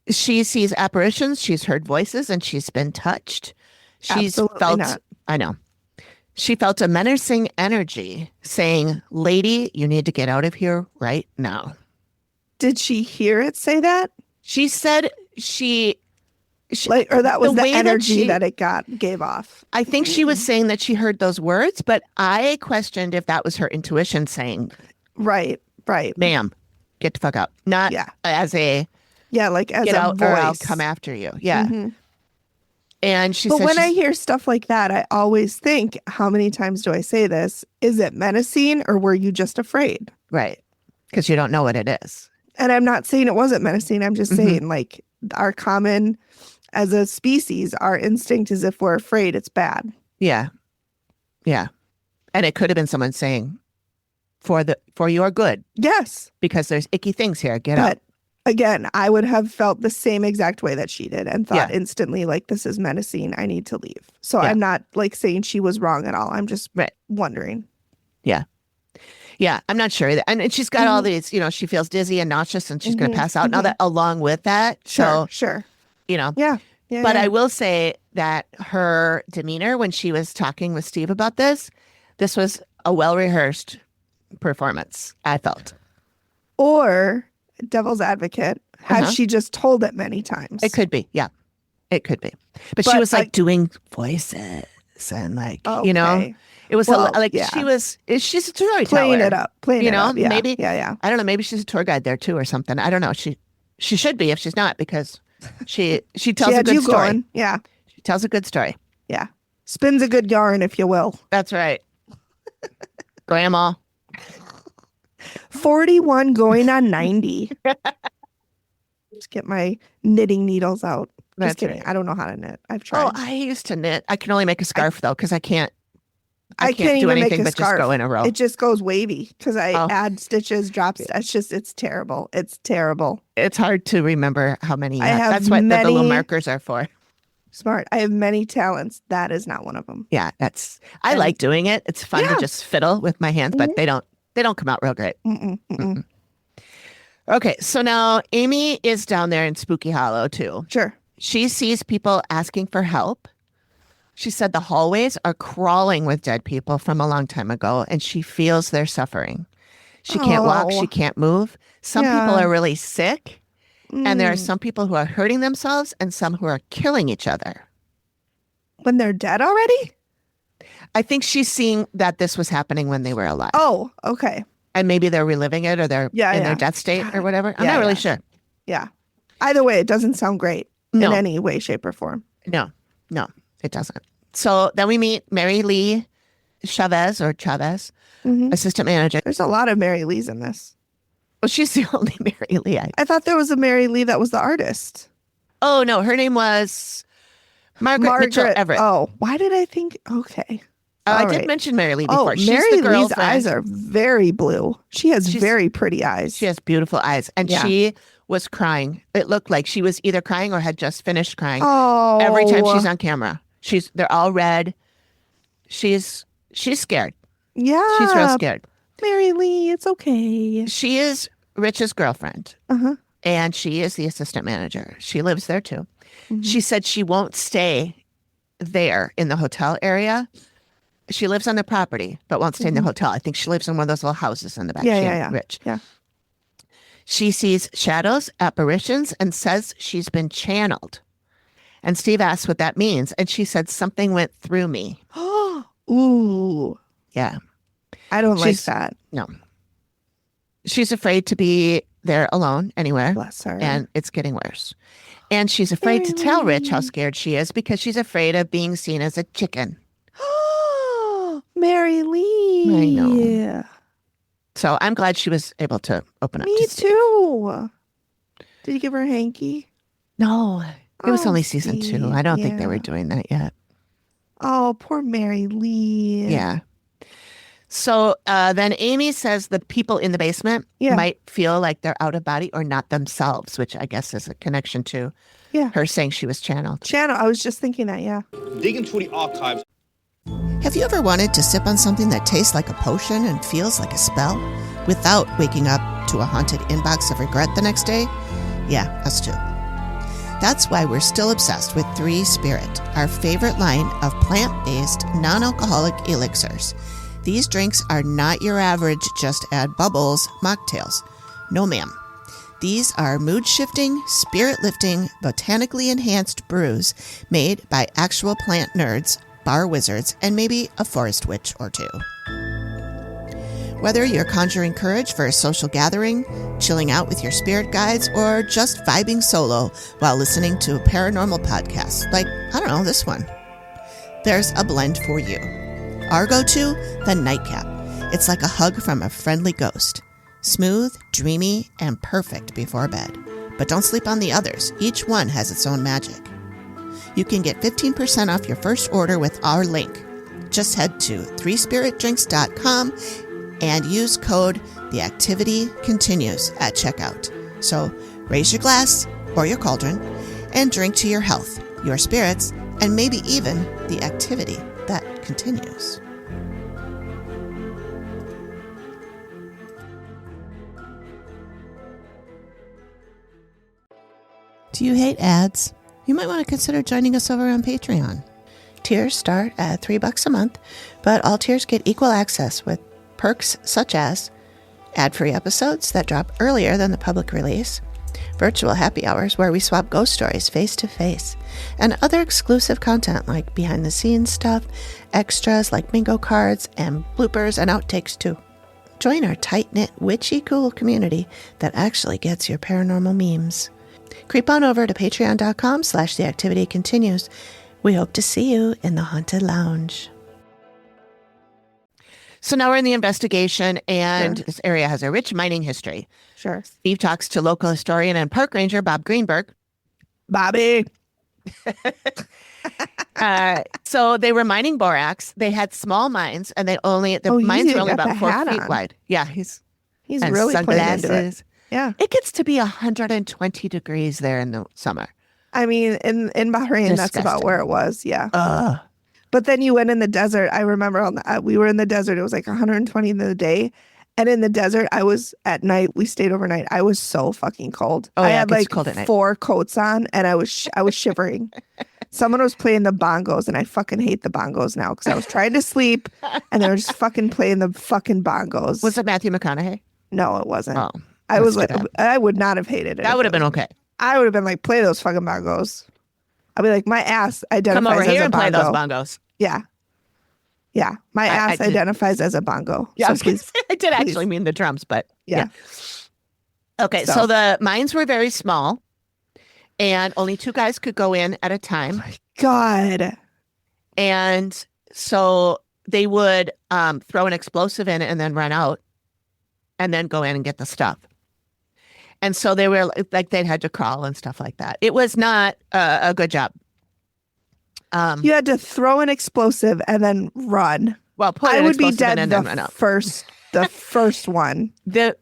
Speaker 5: She sees apparitions. She's heard voices and she's been touched. She's
Speaker 4: Absolutely not.
Speaker 5: I know. She felt a menacing energy saying, "Lady, you need to get out of here right now."
Speaker 4: Did she hear it say that?
Speaker 5: She said she
Speaker 4: or that was the
Speaker 5: way
Speaker 4: energy that it gave off.
Speaker 5: I think she was saying that she heard those words, but I questioned if that was her intuition saying,
Speaker 4: Right.
Speaker 5: "Ma'am, get the fuck out." Not as a
Speaker 4: like as
Speaker 5: get
Speaker 4: a
Speaker 5: out
Speaker 4: voice.
Speaker 5: or I'll come after you. Yeah. And she
Speaker 4: but
Speaker 5: said,
Speaker 4: when I hear stuff like that, I always think, how many times do I say this? Is it menacing or were you just afraid?
Speaker 5: right, because you don't know what it is.
Speaker 4: And I'm not saying it wasn't menacing. I'm just saying like our common, as a species, our instinct is if we're afraid, it's bad.
Speaker 5: Yeah. Yeah. And it could have been someone saying, for your good,
Speaker 4: Yes.
Speaker 5: because there's icky things here. Get out.
Speaker 4: But again, I would have felt the same exact way that she did and thought instantly, like, this is menacing. I need to leave. So I'm not like saying she was wrong at all. I'm just wondering.
Speaker 5: Yeah. Yeah. I'm not sure either. And she's got all these, she feels dizzy and nauseous and she's going to pass out. Now that along with that.
Speaker 4: Sure.
Speaker 5: Yeah. But I will say that her demeanor when she was talking with Steve about this was a well-rehearsed performance, I felt.
Speaker 4: Or devil's advocate, has she just told it many times?
Speaker 5: It could be. Yeah, it could be. But she was like doing voices and like, it was she's a storyteller.
Speaker 4: Playing it up. Yeah.
Speaker 5: Maybe.
Speaker 4: Yeah.
Speaker 5: I don't know. Maybe she's a tour guide there too or something. I don't know. She should be if she's not, because she tells a good story.
Speaker 4: Going. Yeah.
Speaker 5: She tells a good story.
Speaker 4: Yeah. Spins a good yarn, if you will.
Speaker 5: That's right. Grandma.
Speaker 4: 41 going on 90. Just get my knitting needles out. Just kidding. Right. I don't know how to knit. I've tried.
Speaker 5: Oh, I used to knit. I can only make a scarf though, because I can't
Speaker 4: do
Speaker 5: even
Speaker 4: anything
Speaker 5: but just go in a row.
Speaker 4: It just goes wavy because I add stitches, drop. It's terrible. It's terrible.
Speaker 5: It's hard to remember how many. That's what the little markers are for.
Speaker 4: Smart. I have many talents. That is not one of them.
Speaker 5: Yeah, I like doing it. It's fun to just fiddle with my hands, but they don't come out real great. Okay, so now Amy is down there in Spooky Hollow too.
Speaker 4: Sure.
Speaker 5: She sees people asking for help. She said the hallways are crawling with dead people from a long time ago, and she feels their suffering. She can't walk. She can't move. Some people are really sick. And there are some people who are hurting themselves and some who are killing each other.
Speaker 4: When they're dead already?
Speaker 5: I think she's seeing that this was happening when they were alive.
Speaker 4: Oh, okay.
Speaker 5: And maybe they're reliving it or they're in their death state or whatever. I'm not really sure.
Speaker 4: Yeah. Either way, it doesn't sound great in any way, shape, or form.
Speaker 5: No, it doesn't. So then we meet Mary Lee Chavez, assistant manager.
Speaker 4: There's a lot of Mary Lees in this.
Speaker 5: Well, she's the only Mary Lee.
Speaker 4: I thought there was a Mary Lee that was the artist.
Speaker 5: Oh, no. Her name was Margaret Mitchell Everett.
Speaker 4: Oh, why did I think? Okay.
Speaker 5: I did mention Mary Lee before.
Speaker 4: She's Mary Lee's eyes are very blue. She has very pretty eyes.
Speaker 5: She has beautiful eyes. And she was crying. It looked like she was either crying or had just finished crying.
Speaker 4: Oh.
Speaker 5: Every time she's on camera. They're all red. She's scared.
Speaker 4: Yeah.
Speaker 5: She's real scared.
Speaker 4: Mary Lee, it's okay.
Speaker 5: She is Rich's girlfriend.
Speaker 4: Uh-huh.
Speaker 5: And she is the assistant manager. She lives there too.
Speaker 4: Mm-hmm.
Speaker 5: She said she won't stay there in the hotel area. She lives on the property, but won't stay in the hotel. I think she lives in one of those little houses in the back.
Speaker 4: Yeah.
Speaker 5: Rich.
Speaker 4: Yeah.
Speaker 5: She sees shadows, apparitions, and says she's been channeled. And Steve asked what that means. And she said, something went through me.
Speaker 4: Ooh.
Speaker 5: Yeah.
Speaker 4: I don't like that.
Speaker 5: No. She's afraid to be there alone anywhere.
Speaker 4: Bless her.
Speaker 5: And it's getting worse. And she's afraid to tell Rich how scared she is because she's afraid of being seen as a chicken.
Speaker 4: Mary Lee.
Speaker 5: I know. So I'm glad she was able to open up.
Speaker 4: Me too. Did you give her a hanky?
Speaker 5: No. It was only
Speaker 4: sweet.
Speaker 5: season 2. I don't think they were doing that yet.
Speaker 4: Oh, poor Mary Lee.
Speaker 5: Yeah. So then Amy says the people in the basement might feel like they're out of body or not themselves, which I guess is a connection to her saying she was channeled.
Speaker 4: I was just thinking that, yeah.
Speaker 7: Digging through the archives.
Speaker 8: Have you ever wanted to sip on something that tastes like a potion and feels like a spell without waking up to a haunted inbox of regret the next day? Yeah, us too. That's why we're still obsessed with 3 Spirit, our favorite line of plant-based, non-alcoholic elixirs. These drinks are not your average just add bubbles mocktails. No, ma'am. These are mood-shifting, spirit-lifting, botanically enhanced brews made by actual plant nerds, bar wizards, and maybe a forest witch or 2. Whether you're conjuring courage for a social gathering, chilling out with your spirit guides, or just vibing solo while listening to a paranormal podcast, like, I don't know, this one, there's a blend for you. Our go-to, the Nightcap. It's like a hug from a friendly ghost. Smooth, dreamy, and perfect before bed. But don't sleep on the others. Each one has its own magic. You can get 15% off your first order with our link. Just head to 3spiritdrinks.com and use code The Activity Continues at checkout. So raise your glass or your cauldron and drink to your health, your spirits, and maybe even the activity that continues. Do you hate ads? You might want to consider joining us over on Patreon. Tiers start at $3 a month, but all tiers get equal access with perks such as ad-free episodes that drop earlier than the public release, virtual happy hours where we swap ghost stories face to face, and other exclusive content like behind-the-scenes stuff, extras like bingo cards, and bloopers and outtakes too. Join our tight-knit, witchy cool community that actually gets your paranormal memes. Creep on over to patreon.com/theactivitycontinues. We hope to see you in the Haunted Lounge.
Speaker 5: So now we're in the investigation, and this area has a rich mining history.
Speaker 4: Sure.
Speaker 5: Steve talks to local historian and park ranger Bob Greenberg.
Speaker 4: Bobby.
Speaker 5: So they were mining borax. They had small mines, and the mines were only about 4 feet wide. Yeah, he's
Speaker 4: really putting into it. Yeah.
Speaker 5: It gets to be 120 degrees there in the summer.
Speaker 4: I mean, in Bahrain,
Speaker 5: Disgusting.
Speaker 4: That's about where it was. Yeah. But then you went in the desert. I remember we were in the desert. It was like 120 in the day. And in the desert, I was at night. We stayed overnight. I was so fucking cold.
Speaker 5: Oh,
Speaker 4: I
Speaker 5: yeah,
Speaker 4: had
Speaker 5: it
Speaker 4: like
Speaker 5: gets cold at night.
Speaker 4: 4 coats on, and I was shivering. Someone was playing the bongos, and I fucking hate the bongos now because I was trying to sleep, and they were just fucking playing the fucking bongos.
Speaker 5: Was it Matthew McConaughey?
Speaker 4: No, it wasn't.
Speaker 5: Oh,
Speaker 4: I was like, I would not have hated it.
Speaker 5: that would have been okay.
Speaker 4: I would have been like, play those fucking bongos. I'd be like, my ass identifies
Speaker 5: Come over
Speaker 4: as
Speaker 5: here
Speaker 4: a
Speaker 5: and
Speaker 4: bongo.
Speaker 5: play those bongos.
Speaker 4: Yeah. Yeah. My ass identifies as a bongo.
Speaker 5: Yeah,
Speaker 4: so
Speaker 5: I was gonna say, I did actually mean the drums, but
Speaker 4: yeah.
Speaker 5: Okay, so the mines were very small, and only 2 guys could go in at a time.
Speaker 4: My God.
Speaker 5: And so they would throw an explosive in and then run out and then go in and get the stuff. And so they were like, they'd had to crawl and stuff like that. It was not a good job.
Speaker 4: You had to throw an explosive and then run.
Speaker 5: Well,
Speaker 4: I would be dead the first one.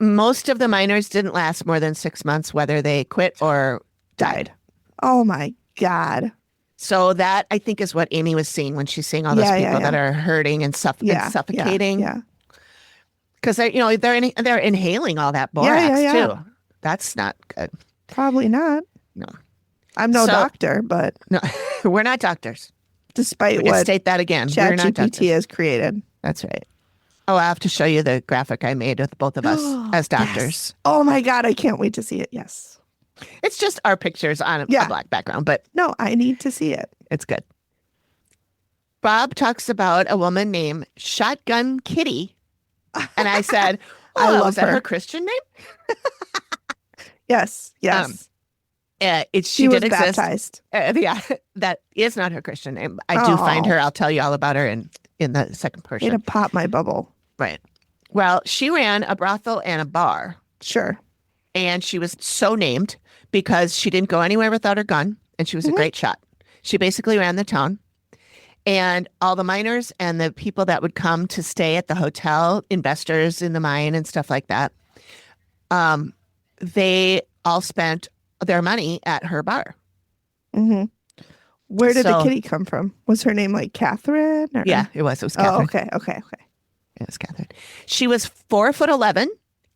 Speaker 5: Most of the miners didn't last more than 6 months, whether they quit or died.
Speaker 4: Oh my God.
Speaker 5: So that, I think, is what Amy was seeing when she's seeing all those people that are hurting and suffocating.
Speaker 4: Yeah.
Speaker 5: Because they're inhaling all that borax too. That's not good.
Speaker 4: Probably not.
Speaker 5: No.
Speaker 4: I'm no doctor, but
Speaker 5: no, we're not doctors.
Speaker 4: Despite what
Speaker 5: state that again, we're not doctors.
Speaker 4: ChatGPT has created.
Speaker 5: That's right. Oh, I have to show you the graphic I made with both of us as doctors.
Speaker 4: Yes. Oh my God, I can't wait to see it. Yes.
Speaker 5: It's just our pictures on a black background, but
Speaker 4: no, I need to see it.
Speaker 5: It's good. Bob talks about a woman named Shotgun Kitty. And I said, is that her Christian name?
Speaker 4: Yes.
Speaker 5: She
Speaker 4: was
Speaker 5: did
Speaker 4: baptized.
Speaker 5: That is not her Christian name. I do find her. I'll tell you all about her in the second person.
Speaker 4: Way to pop my bubble.
Speaker 5: Right. Well, she ran a brothel and a bar.
Speaker 4: Sure.
Speaker 5: And she was so named because she didn't go anywhere without her gun, and she was a great shot. She basically ran the town. And all the miners and the people that would come to stay at the hotel, investors in the mine and stuff like that, they all spent their money at her bar.
Speaker 4: Mm-hmm. Where did the kitty come from? Was her name like Catherine? Or?
Speaker 5: Yeah, it was. It was Catherine.
Speaker 4: Oh, okay.
Speaker 5: It was Catherine. She was 4'11"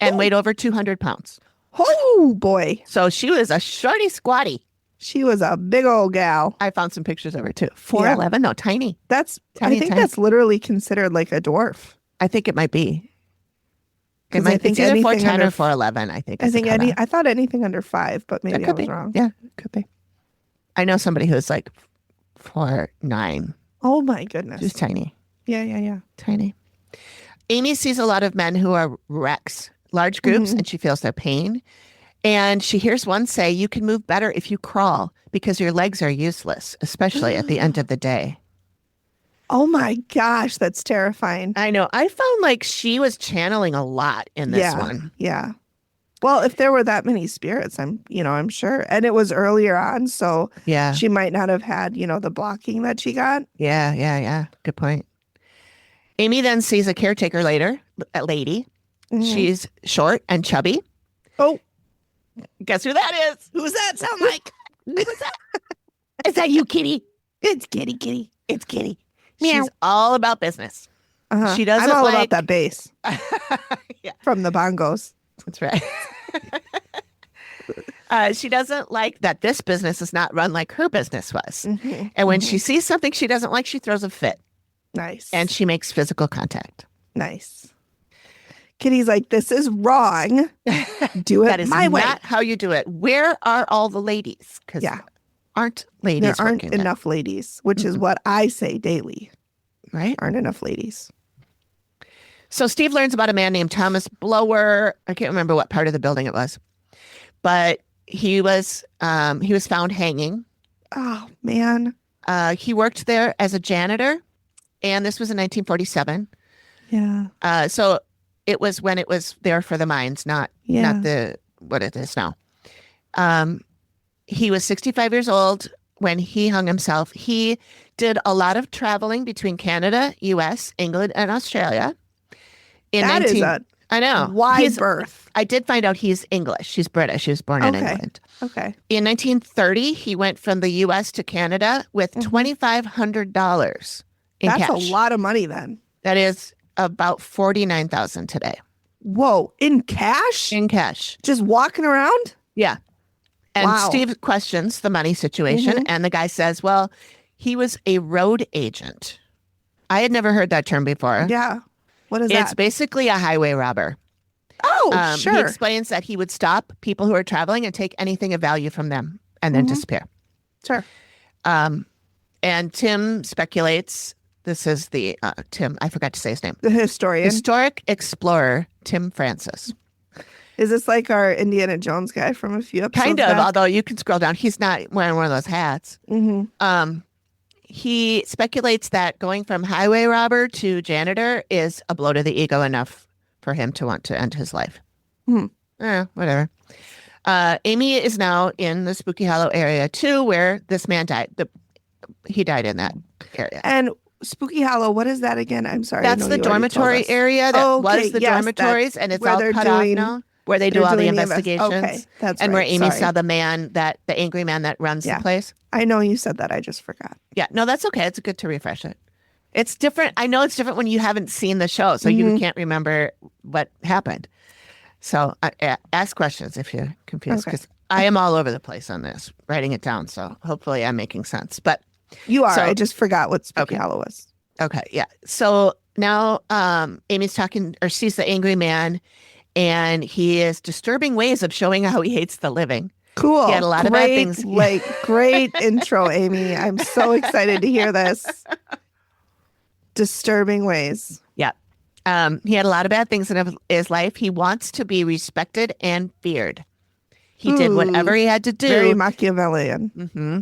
Speaker 5: and weighed over 200 pounds.
Speaker 4: Oh, boy.
Speaker 5: So she was a shorty squatty.
Speaker 4: She was a big old gal.
Speaker 5: I found some pictures of her too. 4'11", no, tiny.
Speaker 4: I think that's literally considered like a dwarf.
Speaker 5: I think it might be. It's either 4'10" or 4'11", I think.
Speaker 4: I thought anything under 5, but maybe I was wrong.
Speaker 5: Yeah, it could be. I know somebody who's like 4'9".
Speaker 4: Oh my goodness.
Speaker 5: She's tiny.
Speaker 4: Yeah.
Speaker 5: Tiny. Amy sees a lot of men who are wrecks, large groups, and she feels their pain. And she hears one say, you can move better if you crawl because your legs are useless, especially at the end of the day.
Speaker 4: Oh my gosh, that's terrifying.
Speaker 5: I know. I found like she was channeling a lot in this one.
Speaker 4: Yeah. Well, if there were that many spirits, I'm sure. And it was earlier on, so she might not have had, the blocking that she got.
Speaker 5: Yeah. Good point. Amy then sees a caretaker later, a lady. Mm-hmm. She's short and chubby.
Speaker 4: Oh.
Speaker 5: Guess who that is?
Speaker 4: Who's that sound like?
Speaker 5: Who's that? Is that you, Kitty?
Speaker 4: It's Kitty.
Speaker 5: It's Kitty.
Speaker 4: Meow.
Speaker 5: She's all about business.
Speaker 4: Uh-huh.
Speaker 5: She doesn't
Speaker 4: I'm all about that bass.
Speaker 5: Yeah.
Speaker 4: From the Bongos.
Speaker 5: That's right. She doesn't like that this business is not run like her business was. Mm-hmm. And when she sees something she doesn't like, she throws a fit.
Speaker 4: Nice.
Speaker 5: And she makes physical contact.
Speaker 4: Nice. Kitty's like, this is wrong. Do it
Speaker 5: that is
Speaker 4: my way.
Speaker 5: Not how you do it. Where are all the ladies? Because aren't ladies
Speaker 4: there aren't enough ladies, which is what I say daily.
Speaker 5: Right?
Speaker 4: Aren't enough ladies.
Speaker 5: So Steve learns about a man named Thomas Blower. I can't remember what part of the building it was, but he was found hanging.
Speaker 4: Oh man.
Speaker 5: He worked there as a janitor, and this was in 1947.
Speaker 4: Yeah.
Speaker 5: So it was when it was there for the mines, not what it is now. He was 65 years old when he hung himself. He did a lot of traveling between Canada, U.S., England, and Australia.
Speaker 4: I know. Wide berth.
Speaker 5: I did find out he's English. He's British. He was born in England.
Speaker 4: Okay.
Speaker 5: In 1930, he went from the U.S. to Canada with $2,500 in cash.
Speaker 4: That's a lot of money then.
Speaker 5: That is about $49,000 today.
Speaker 4: Whoa. In cash?
Speaker 5: In cash.
Speaker 4: Just walking around?
Speaker 5: Yeah. And Steve questions the money situation. And the guy says, well, he was a road agent. I had never heard that term before.
Speaker 4: Yeah. What is that?
Speaker 5: It's basically a highway robber.
Speaker 4: Oh, sure.
Speaker 5: He explains that he would stop people who are traveling and take anything of value from them and then disappear.
Speaker 4: Sure.
Speaker 5: And Tim speculates, this is the, Tim, I forgot to say his name.
Speaker 4: The historian.
Speaker 5: Historic explorer, Tim Francis.
Speaker 4: Is this like our Indiana Jones guy from a few episodes
Speaker 5: Kind of,
Speaker 4: back?
Speaker 5: although you can scroll down. He's not wearing one of those hats.
Speaker 4: Mm-hmm.
Speaker 5: He speculates that going from highway robber to janitor is a blow to the ego enough for him to want to end his life. Whatever. Amy is now in the Spooky Hollow area too, where this man died. He died in that area.
Speaker 4: And Spooky Hollow, what is that again? I'm sorry.
Speaker 5: That's the dormitory area that was the dormitories, and it's all cut off now. Where they do all the investigations.
Speaker 4: Okay, that's
Speaker 5: and
Speaker 4: right.
Speaker 5: where Amy saw the angry man that runs the place.
Speaker 4: I know you said that. I just forgot.
Speaker 5: Yeah, no, that's okay. It's good to refresh it. It's different. I know it's different when you haven't seen the show, so you can't remember what happened. So ask questions if you're confused, because I am all over the place on this, writing it down. So hopefully I'm making sense. But
Speaker 4: you are. I just forgot what Spooky Hollow was.
Speaker 5: Okay, yeah. So now Amy's talking, or sees the angry man, and he is disturbing ways of showing how he hates the living.
Speaker 4: Cool.
Speaker 5: He had a lot of bad things.
Speaker 4: Great intro, Amy. I'm so excited to hear this. Disturbing ways.
Speaker 5: Yeah. He had a lot of bad things in his life. He wants to be respected and feared. He did whatever he had to do.
Speaker 4: Very Machiavellian.
Speaker 5: Mm-hmm.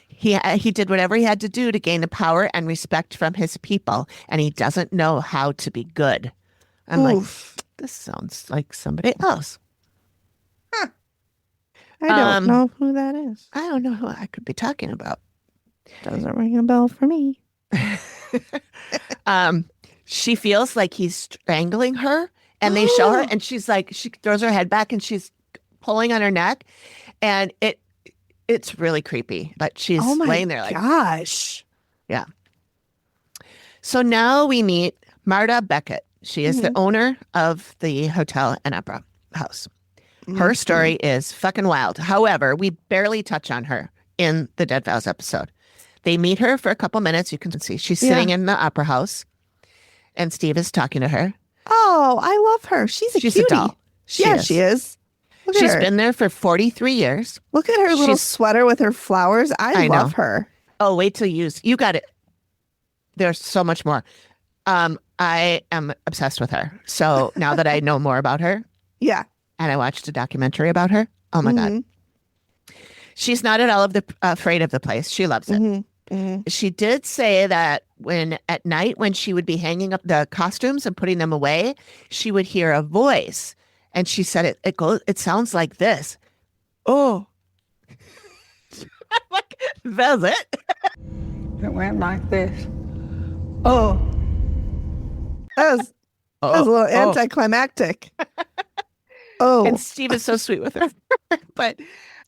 Speaker 5: He did whatever he had to do to gain the power and respect from his people, and he doesn't know how to be good. I'm like, this sounds like somebody else.
Speaker 4: Huh. I don't know who that is.
Speaker 5: I don't know who I could be talking about.
Speaker 4: Doesn't ring a bell for me.
Speaker 5: She feels like he's strangling her, and they show her, and she's like, she throws her head back and she's pulling on her neck, and it's really creepy. But she's laying there like,
Speaker 4: gosh.
Speaker 5: Yeah. So now we meet Marta Beckett. She is the owner of the hotel and opera house. Her story is fucking wild. However, we barely touch on her in the Dead Vows episode. They meet her for a couple minutes. You can see she's sitting in the opera house, and Steve is talking to her.
Speaker 4: Oh, I love her. She's a cutie.
Speaker 5: A doll. She is. She's been there for 43 years.
Speaker 4: Look at her little sweater with her flowers. I love her.
Speaker 5: Oh, wait till you got it. There's so much more. I am obsessed with her. So now that I know more about her.
Speaker 4: Yeah.
Speaker 5: And I watched a documentary about her. Oh my God. She's not at all afraid of the place. She loves it. She did say that at night when she would be hanging up the costumes and putting them away, she would hear a voice. And she said it sounds like this. Oh. I'm like, that's it.
Speaker 7: It went like this.
Speaker 4: Oh. That was a little anticlimactic. Oh.
Speaker 5: And Steve is so sweet with her. But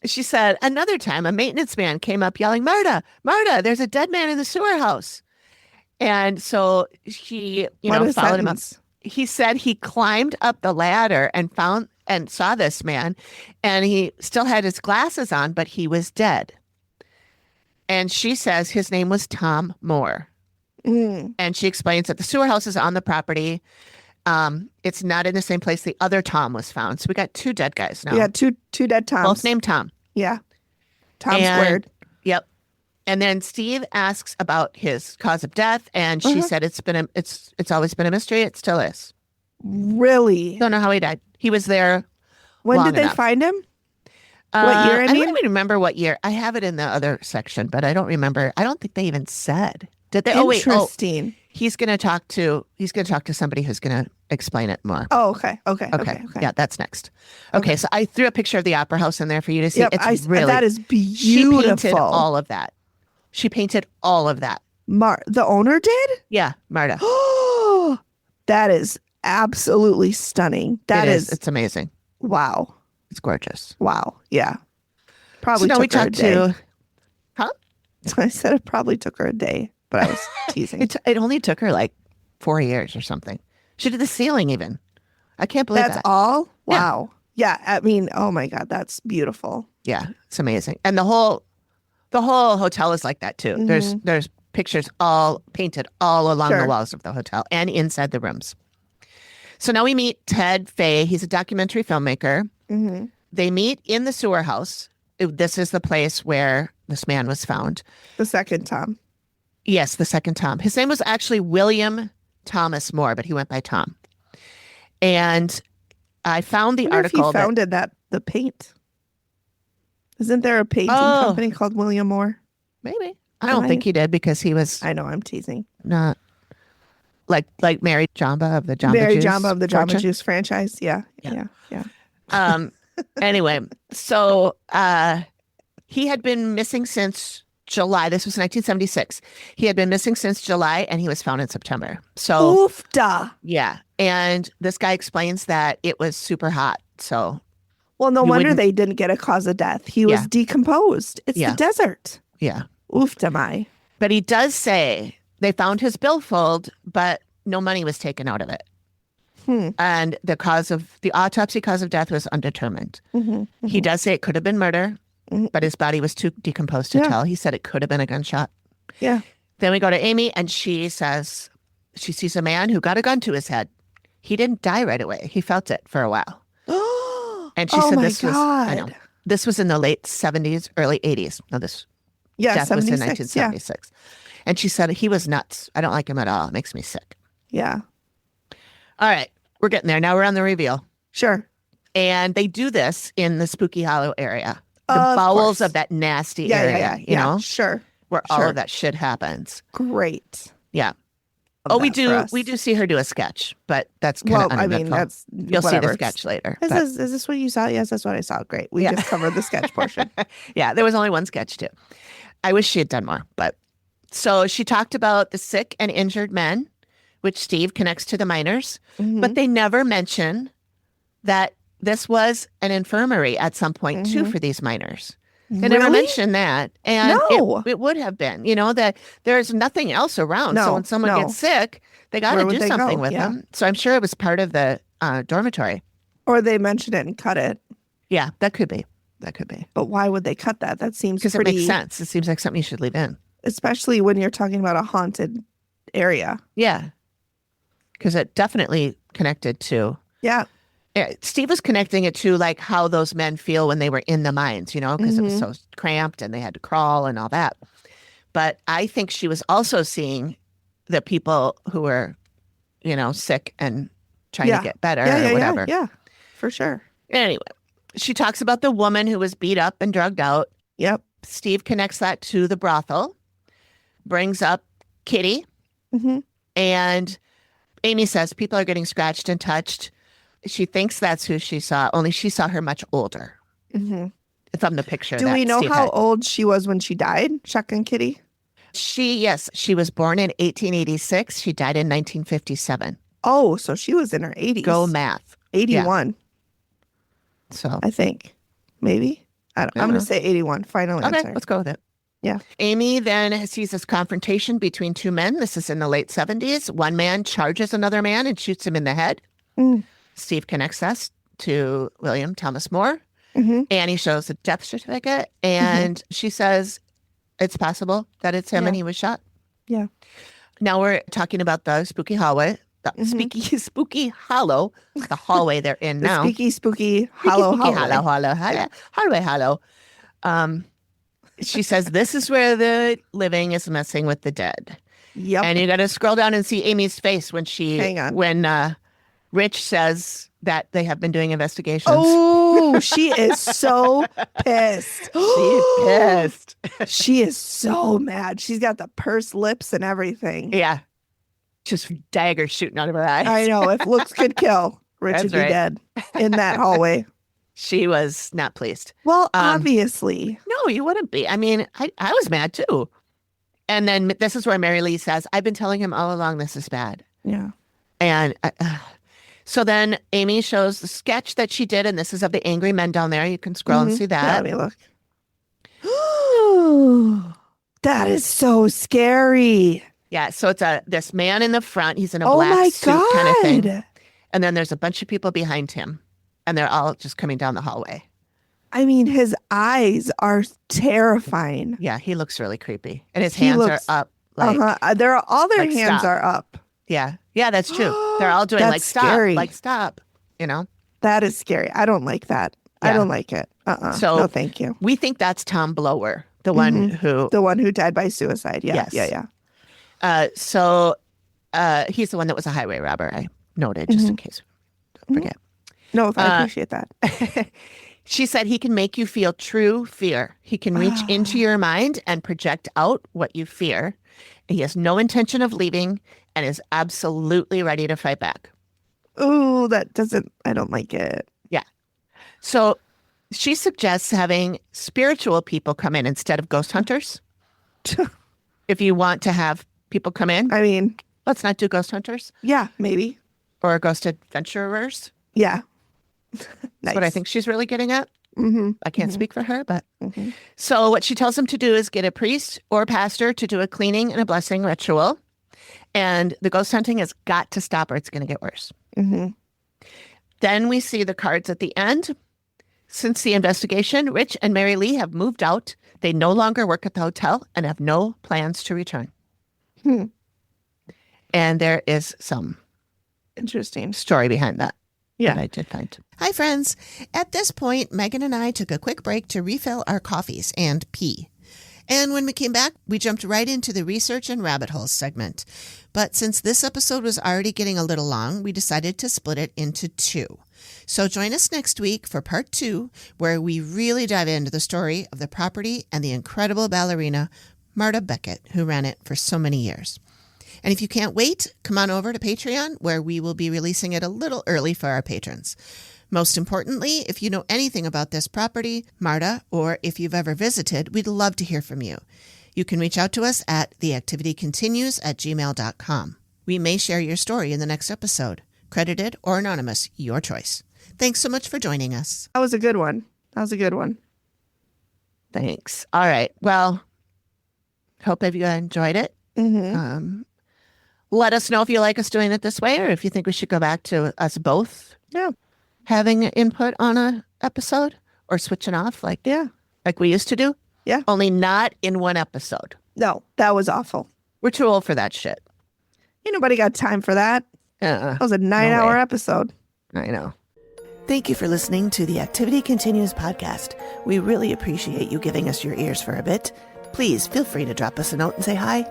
Speaker 5: she said another time a maintenance man came up yelling, Marta, there's a dead man in the sewer house. And so she, followed him up. He said he climbed up the ladder and saw this man, and he still had his glasses on, but he was dead. And she says his name was Tom Moore. And she explains that the sewer house is on the property. It's not in the same place the other Tom was found. So we got two dead guys now.
Speaker 4: Yeah, two dead Toms.
Speaker 5: Both named Tom.
Speaker 4: Yeah. Tom squared.
Speaker 5: Yep. And then Steve asks about his cause of death, and she said it's always been a mystery. It still is.
Speaker 4: Really?
Speaker 5: Don't know how he died. He was there.
Speaker 4: When did they find him? What year?
Speaker 5: I don't even remember what year. I have it in the other section, but I don't remember. I don't think they even said. Did they?
Speaker 4: Interesting.
Speaker 5: Oh, wait. He's going to talk to somebody who's going to explain it more.
Speaker 4: Oh, okay.
Speaker 5: Yeah, that's next. Okay, so I threw a picture of the opera house in there for you to see.
Speaker 4: Yep, that is beautiful.
Speaker 5: She painted all of that. She painted all of that.
Speaker 4: The owner did?
Speaker 5: Yeah, Marta.
Speaker 4: Oh, that is absolutely stunning.
Speaker 5: It's amazing.
Speaker 4: Wow.
Speaker 5: It's gorgeous.
Speaker 4: Wow. Yeah. Probably
Speaker 5: so now we talked to. Huh?
Speaker 4: I said it probably took her a day, but I was teasing.
Speaker 5: It only took her like 4 years or something. She did the ceiling even. I can't believe
Speaker 4: that's all? Wow. Yeah. I mean, oh my God, that's beautiful.
Speaker 5: Yeah, it's amazing. And the whole hotel is like that too. There's pictures all painted all along the walls of the hotel and inside the rooms. So now we meet Ted Fay. He's a documentary filmmaker. They meet in the sewer house. This is the place where this man was found.
Speaker 4: The second Tom.
Speaker 5: Yes, the second Tom. His name was actually William Thomas Moore, but he went by Tom. And I found the article.
Speaker 4: If he founded the paint. Isn't there a painting company called William Moore?
Speaker 5: Maybe. I don't think he did because he was.
Speaker 4: I know, I'm teasing.
Speaker 5: Not like Mary Jamba of the Jamba
Speaker 4: Juice franchise. Yeah.
Speaker 5: Anyway, so he had been missing since July. This was 1976. He had been missing since July, and he was found in September. So,
Speaker 4: oofda.
Speaker 5: Yeah. And this guy explains that it was super hot. So,
Speaker 4: well, no wonder they didn't get a cause of death. He was decomposed. It's the desert.
Speaker 5: Yeah.
Speaker 4: Oofda my.
Speaker 5: But he does say they found his billfold, but no money was taken out of it. And the autopsy cause of death was undetermined. He does say it could have been murder, but his body was too decomposed to tell. He said it could have been a gunshot.
Speaker 4: Yeah.
Speaker 5: Then we go to Amy, and she says she sees a man who got a gun to his head. He didn't die right away. He felt it for a while. And she said this was in the late 70s, early 80s. No, this death was in 1976. And she said, he was nuts. I don't like him at all. It makes me sick.
Speaker 4: Yeah.
Speaker 5: All right. We're getting there. Now we're on the reveal.
Speaker 4: Sure.
Speaker 5: And they do this in the Spooky Hollow area. The bowels of that nasty area, you know?
Speaker 4: Sure.
Speaker 5: Where all of that shit happens.
Speaker 4: Great.
Speaker 5: Yeah. We do see her do a sketch, but that's kind of uneventful. You'll see the sketch later.
Speaker 4: Is this what you saw? Yes, that's what I saw. Great. We just covered the sketch portion.
Speaker 5: Yeah, there was only one sketch too. I wish she had done more, but so she talked about the sick and injured men, which Steve connects to the miners, but they never mention that this was an infirmary at some point too for these miners. They never mentioned that. And it would have been, that there's nothing else around. So when someone gets sick, they got to do something with them. So I'm sure it was part of the dormitory.
Speaker 4: Or they mentioned it and cut it.
Speaker 5: Yeah, that could be.
Speaker 4: But why would they cut that? That seems
Speaker 5: because it makes sense. It seems like something you should leave in.
Speaker 4: Especially when you're talking about a haunted area.
Speaker 5: Yeah. Because it definitely connected to.
Speaker 4: Yeah.
Speaker 5: Steve was connecting it to like how those men feel when they were in the mines, because it was so cramped and they had to crawl and all that. But I think she was also seeing the people who were, sick and trying to get better or whatever.
Speaker 4: Yeah, for sure.
Speaker 5: Anyway, she talks about the woman who was beat up and drugged out.
Speaker 4: Yep.
Speaker 5: Steve connects that to the brothel, brings up Kitty, and Amy says people are getting scratched and touched. She thinks that's who she saw, only she saw her much older. From the picture.
Speaker 4: Do we know
Speaker 5: Steve
Speaker 4: how
Speaker 5: had.
Speaker 4: old she was when she died, Shotgun Kitty?
Speaker 5: She was born in 1886. She died in 1957.
Speaker 4: Oh, so she was in her 80s.
Speaker 5: Go math.
Speaker 4: 81.
Speaker 5: Yeah. So
Speaker 4: I think. Maybe. I'm going to say 81. Final answer.
Speaker 5: Okay, let's go with it.
Speaker 4: Yeah.
Speaker 5: Amy then sees this confrontation between two men. This is in the late 70s. One man charges another man and shoots him in the head. Steve connects us to William Thomas Moore. Annie shows a death certificate, and she says it's possible that it's him and he was shot.
Speaker 4: Yeah.
Speaker 5: Now we're talking about the spooky hallway, spooky hollow, the hallway they're in now.
Speaker 4: Spooky hollow
Speaker 5: hallway. She says this is where the living is messing with the dead.
Speaker 4: Yep.
Speaker 5: And you got to scroll down and see Amy's face when when Rich says that they have been doing investigations.
Speaker 4: Oh, she is so pissed.
Speaker 5: She's pissed.
Speaker 4: She is so mad. She's got the pursed lips and everything.
Speaker 5: Yeah. Just daggers shooting out of her eyes.
Speaker 4: I know. If looks could kill, Rich would be dead in that hallway.
Speaker 5: She was not pleased.
Speaker 4: Well, obviously.
Speaker 5: No, you wouldn't be. I mean, I was mad too. And then this is where Mary Lee says, I've been telling him all along this is bad.
Speaker 4: Yeah.
Speaker 5: And so then Amy shows the sketch that she did, and this is of the angry men down there. You can scroll and see that.
Speaker 4: Yeah, let me look. That is so scary.
Speaker 5: Yeah, so it's this man in the front. He's in a black suit kind of thing. And then there's a bunch of people behind him, and they're all just coming down the hallway.
Speaker 4: I mean, his eyes are terrifying.
Speaker 5: Yeah, he looks really creepy. And his hands are up. Like,
Speaker 4: all their hands are up.
Speaker 5: Yeah. Yeah, that's true. They're all doing like, stop,
Speaker 4: scary.
Speaker 5: like, stop,
Speaker 4: That is scary. I don't like that. Yeah. I don't like it.
Speaker 5: So
Speaker 4: no, thank you.
Speaker 5: We think that's Tom Blower, the one who
Speaker 4: died by suicide. Yeah.
Speaker 5: Yes.
Speaker 4: Yeah.
Speaker 5: So he's the one that was a highway robber. I noted just in case. Don't forget.
Speaker 4: No, I appreciate that.
Speaker 5: She said he can make you feel true fear. He can reach into your mind and project out what you fear. He has no intention of leaving and is absolutely ready to fight back.
Speaker 4: Ooh, I don't like it.
Speaker 5: Yeah. So she suggests having spiritual people come in instead of ghost hunters. If you want to have people come in.
Speaker 4: I mean,
Speaker 5: let's not do ghost hunters.
Speaker 4: Yeah, maybe.
Speaker 5: Or ghost adventurers.
Speaker 4: Yeah.
Speaker 5: Nice. That's what I think she's really getting at. I can't speak for her, but. So what she tells him to do is get a priest or pastor to do a cleaning and a blessing ritual. And the ghost hunting has got to stop or it's going to get worse.
Speaker 4: Mm-hmm.
Speaker 5: Then we see the cards at the end. Since the investigation, Rich and Mary Lee have moved out. They no longer work at the hotel and have no plans to return. And there is some
Speaker 4: interesting
Speaker 5: story behind that.
Speaker 4: Yeah.
Speaker 5: That I did find.
Speaker 8: Hi, friends. At this point, Megan and I took a quick break to refill our coffees and pee. And when we came back, we jumped right into the research and rabbit holes segment. But since this episode was already getting a little long, we decided to split it into two. So join us next week for part 2, where we really dive into the story of the property and the incredible ballerina, Marta Beckett, who ran it for so many years. And if you can't wait, come on over to Patreon, where we will be releasing it a little early for our patrons. Most importantly, if you know anything about this property, Marta, or if you've ever visited, we'd love to hear from you. You can reach out to us at theactivitycontinues@gmail.com. We may share your story in the next episode. Credited or anonymous, your choice. Thanks so much for joining us.
Speaker 4: That was a good one.
Speaker 5: Thanks. All right. Well, hope you enjoyed it.
Speaker 4: Mm-hmm.
Speaker 5: Let us know if you like us doing it this way or if you think we should go back to us both having input on a episode or switching off like we used to do.
Speaker 4: Yeah.
Speaker 5: Only not in one episode.
Speaker 4: No, that was awful.
Speaker 5: We're too old for that shit.
Speaker 4: Ain't nobody got time for that. That was a 9-hour episode.
Speaker 5: I know.
Speaker 8: Thank you for listening to the Activity Continues podcast. We really appreciate you giving us your ears for a bit. Please feel free to drop us a note and say hi.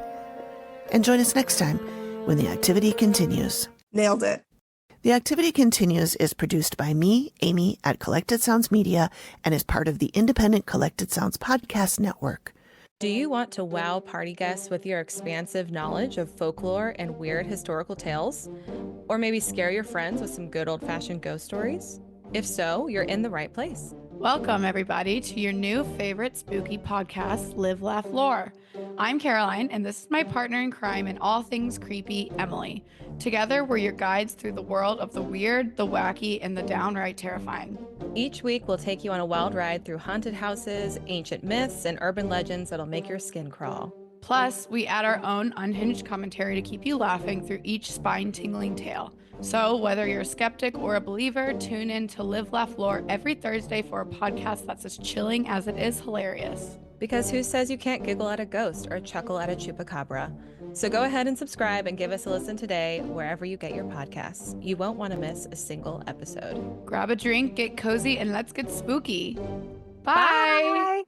Speaker 8: And join us next time when the activity continues.
Speaker 4: Nailed it.
Speaker 8: The Activity Continues is produced by me, Amy, at Collected Sounds Media and is part of the independent Collected Sounds podcast network.
Speaker 1: Do you want to wow party guests with your expansive knowledge of folklore and weird historical tales? Or maybe scare your friends with some good old-fashioned ghost stories? If so, you're in the right place.
Speaker 2: Welcome, everybody, to your new favorite spooky podcast, Live, Laugh, Lore. I'm Caroline, and this is my partner in crime in all things creepy, Emily. Together, we're your guides through the world of the weird, the wacky, and the downright terrifying.
Speaker 1: Each week, we'll take you on a wild ride through haunted houses, ancient myths, and urban legends that'll make your skin crawl.
Speaker 2: Plus, we add our own unhinged commentary to keep you laughing through each spine-tingling tale. So, whether you're a skeptic or a believer, tune in to Live, Laugh, Lore every Thursday for a podcast that's as chilling as it is hilarious.
Speaker 1: Because who says you can't giggle at a ghost or chuckle at a chupacabra? So go ahead and subscribe and give us a listen today wherever you get your podcasts. You won't want to miss a single episode.
Speaker 2: Grab a drink, get cozy, and let's get spooky. Bye.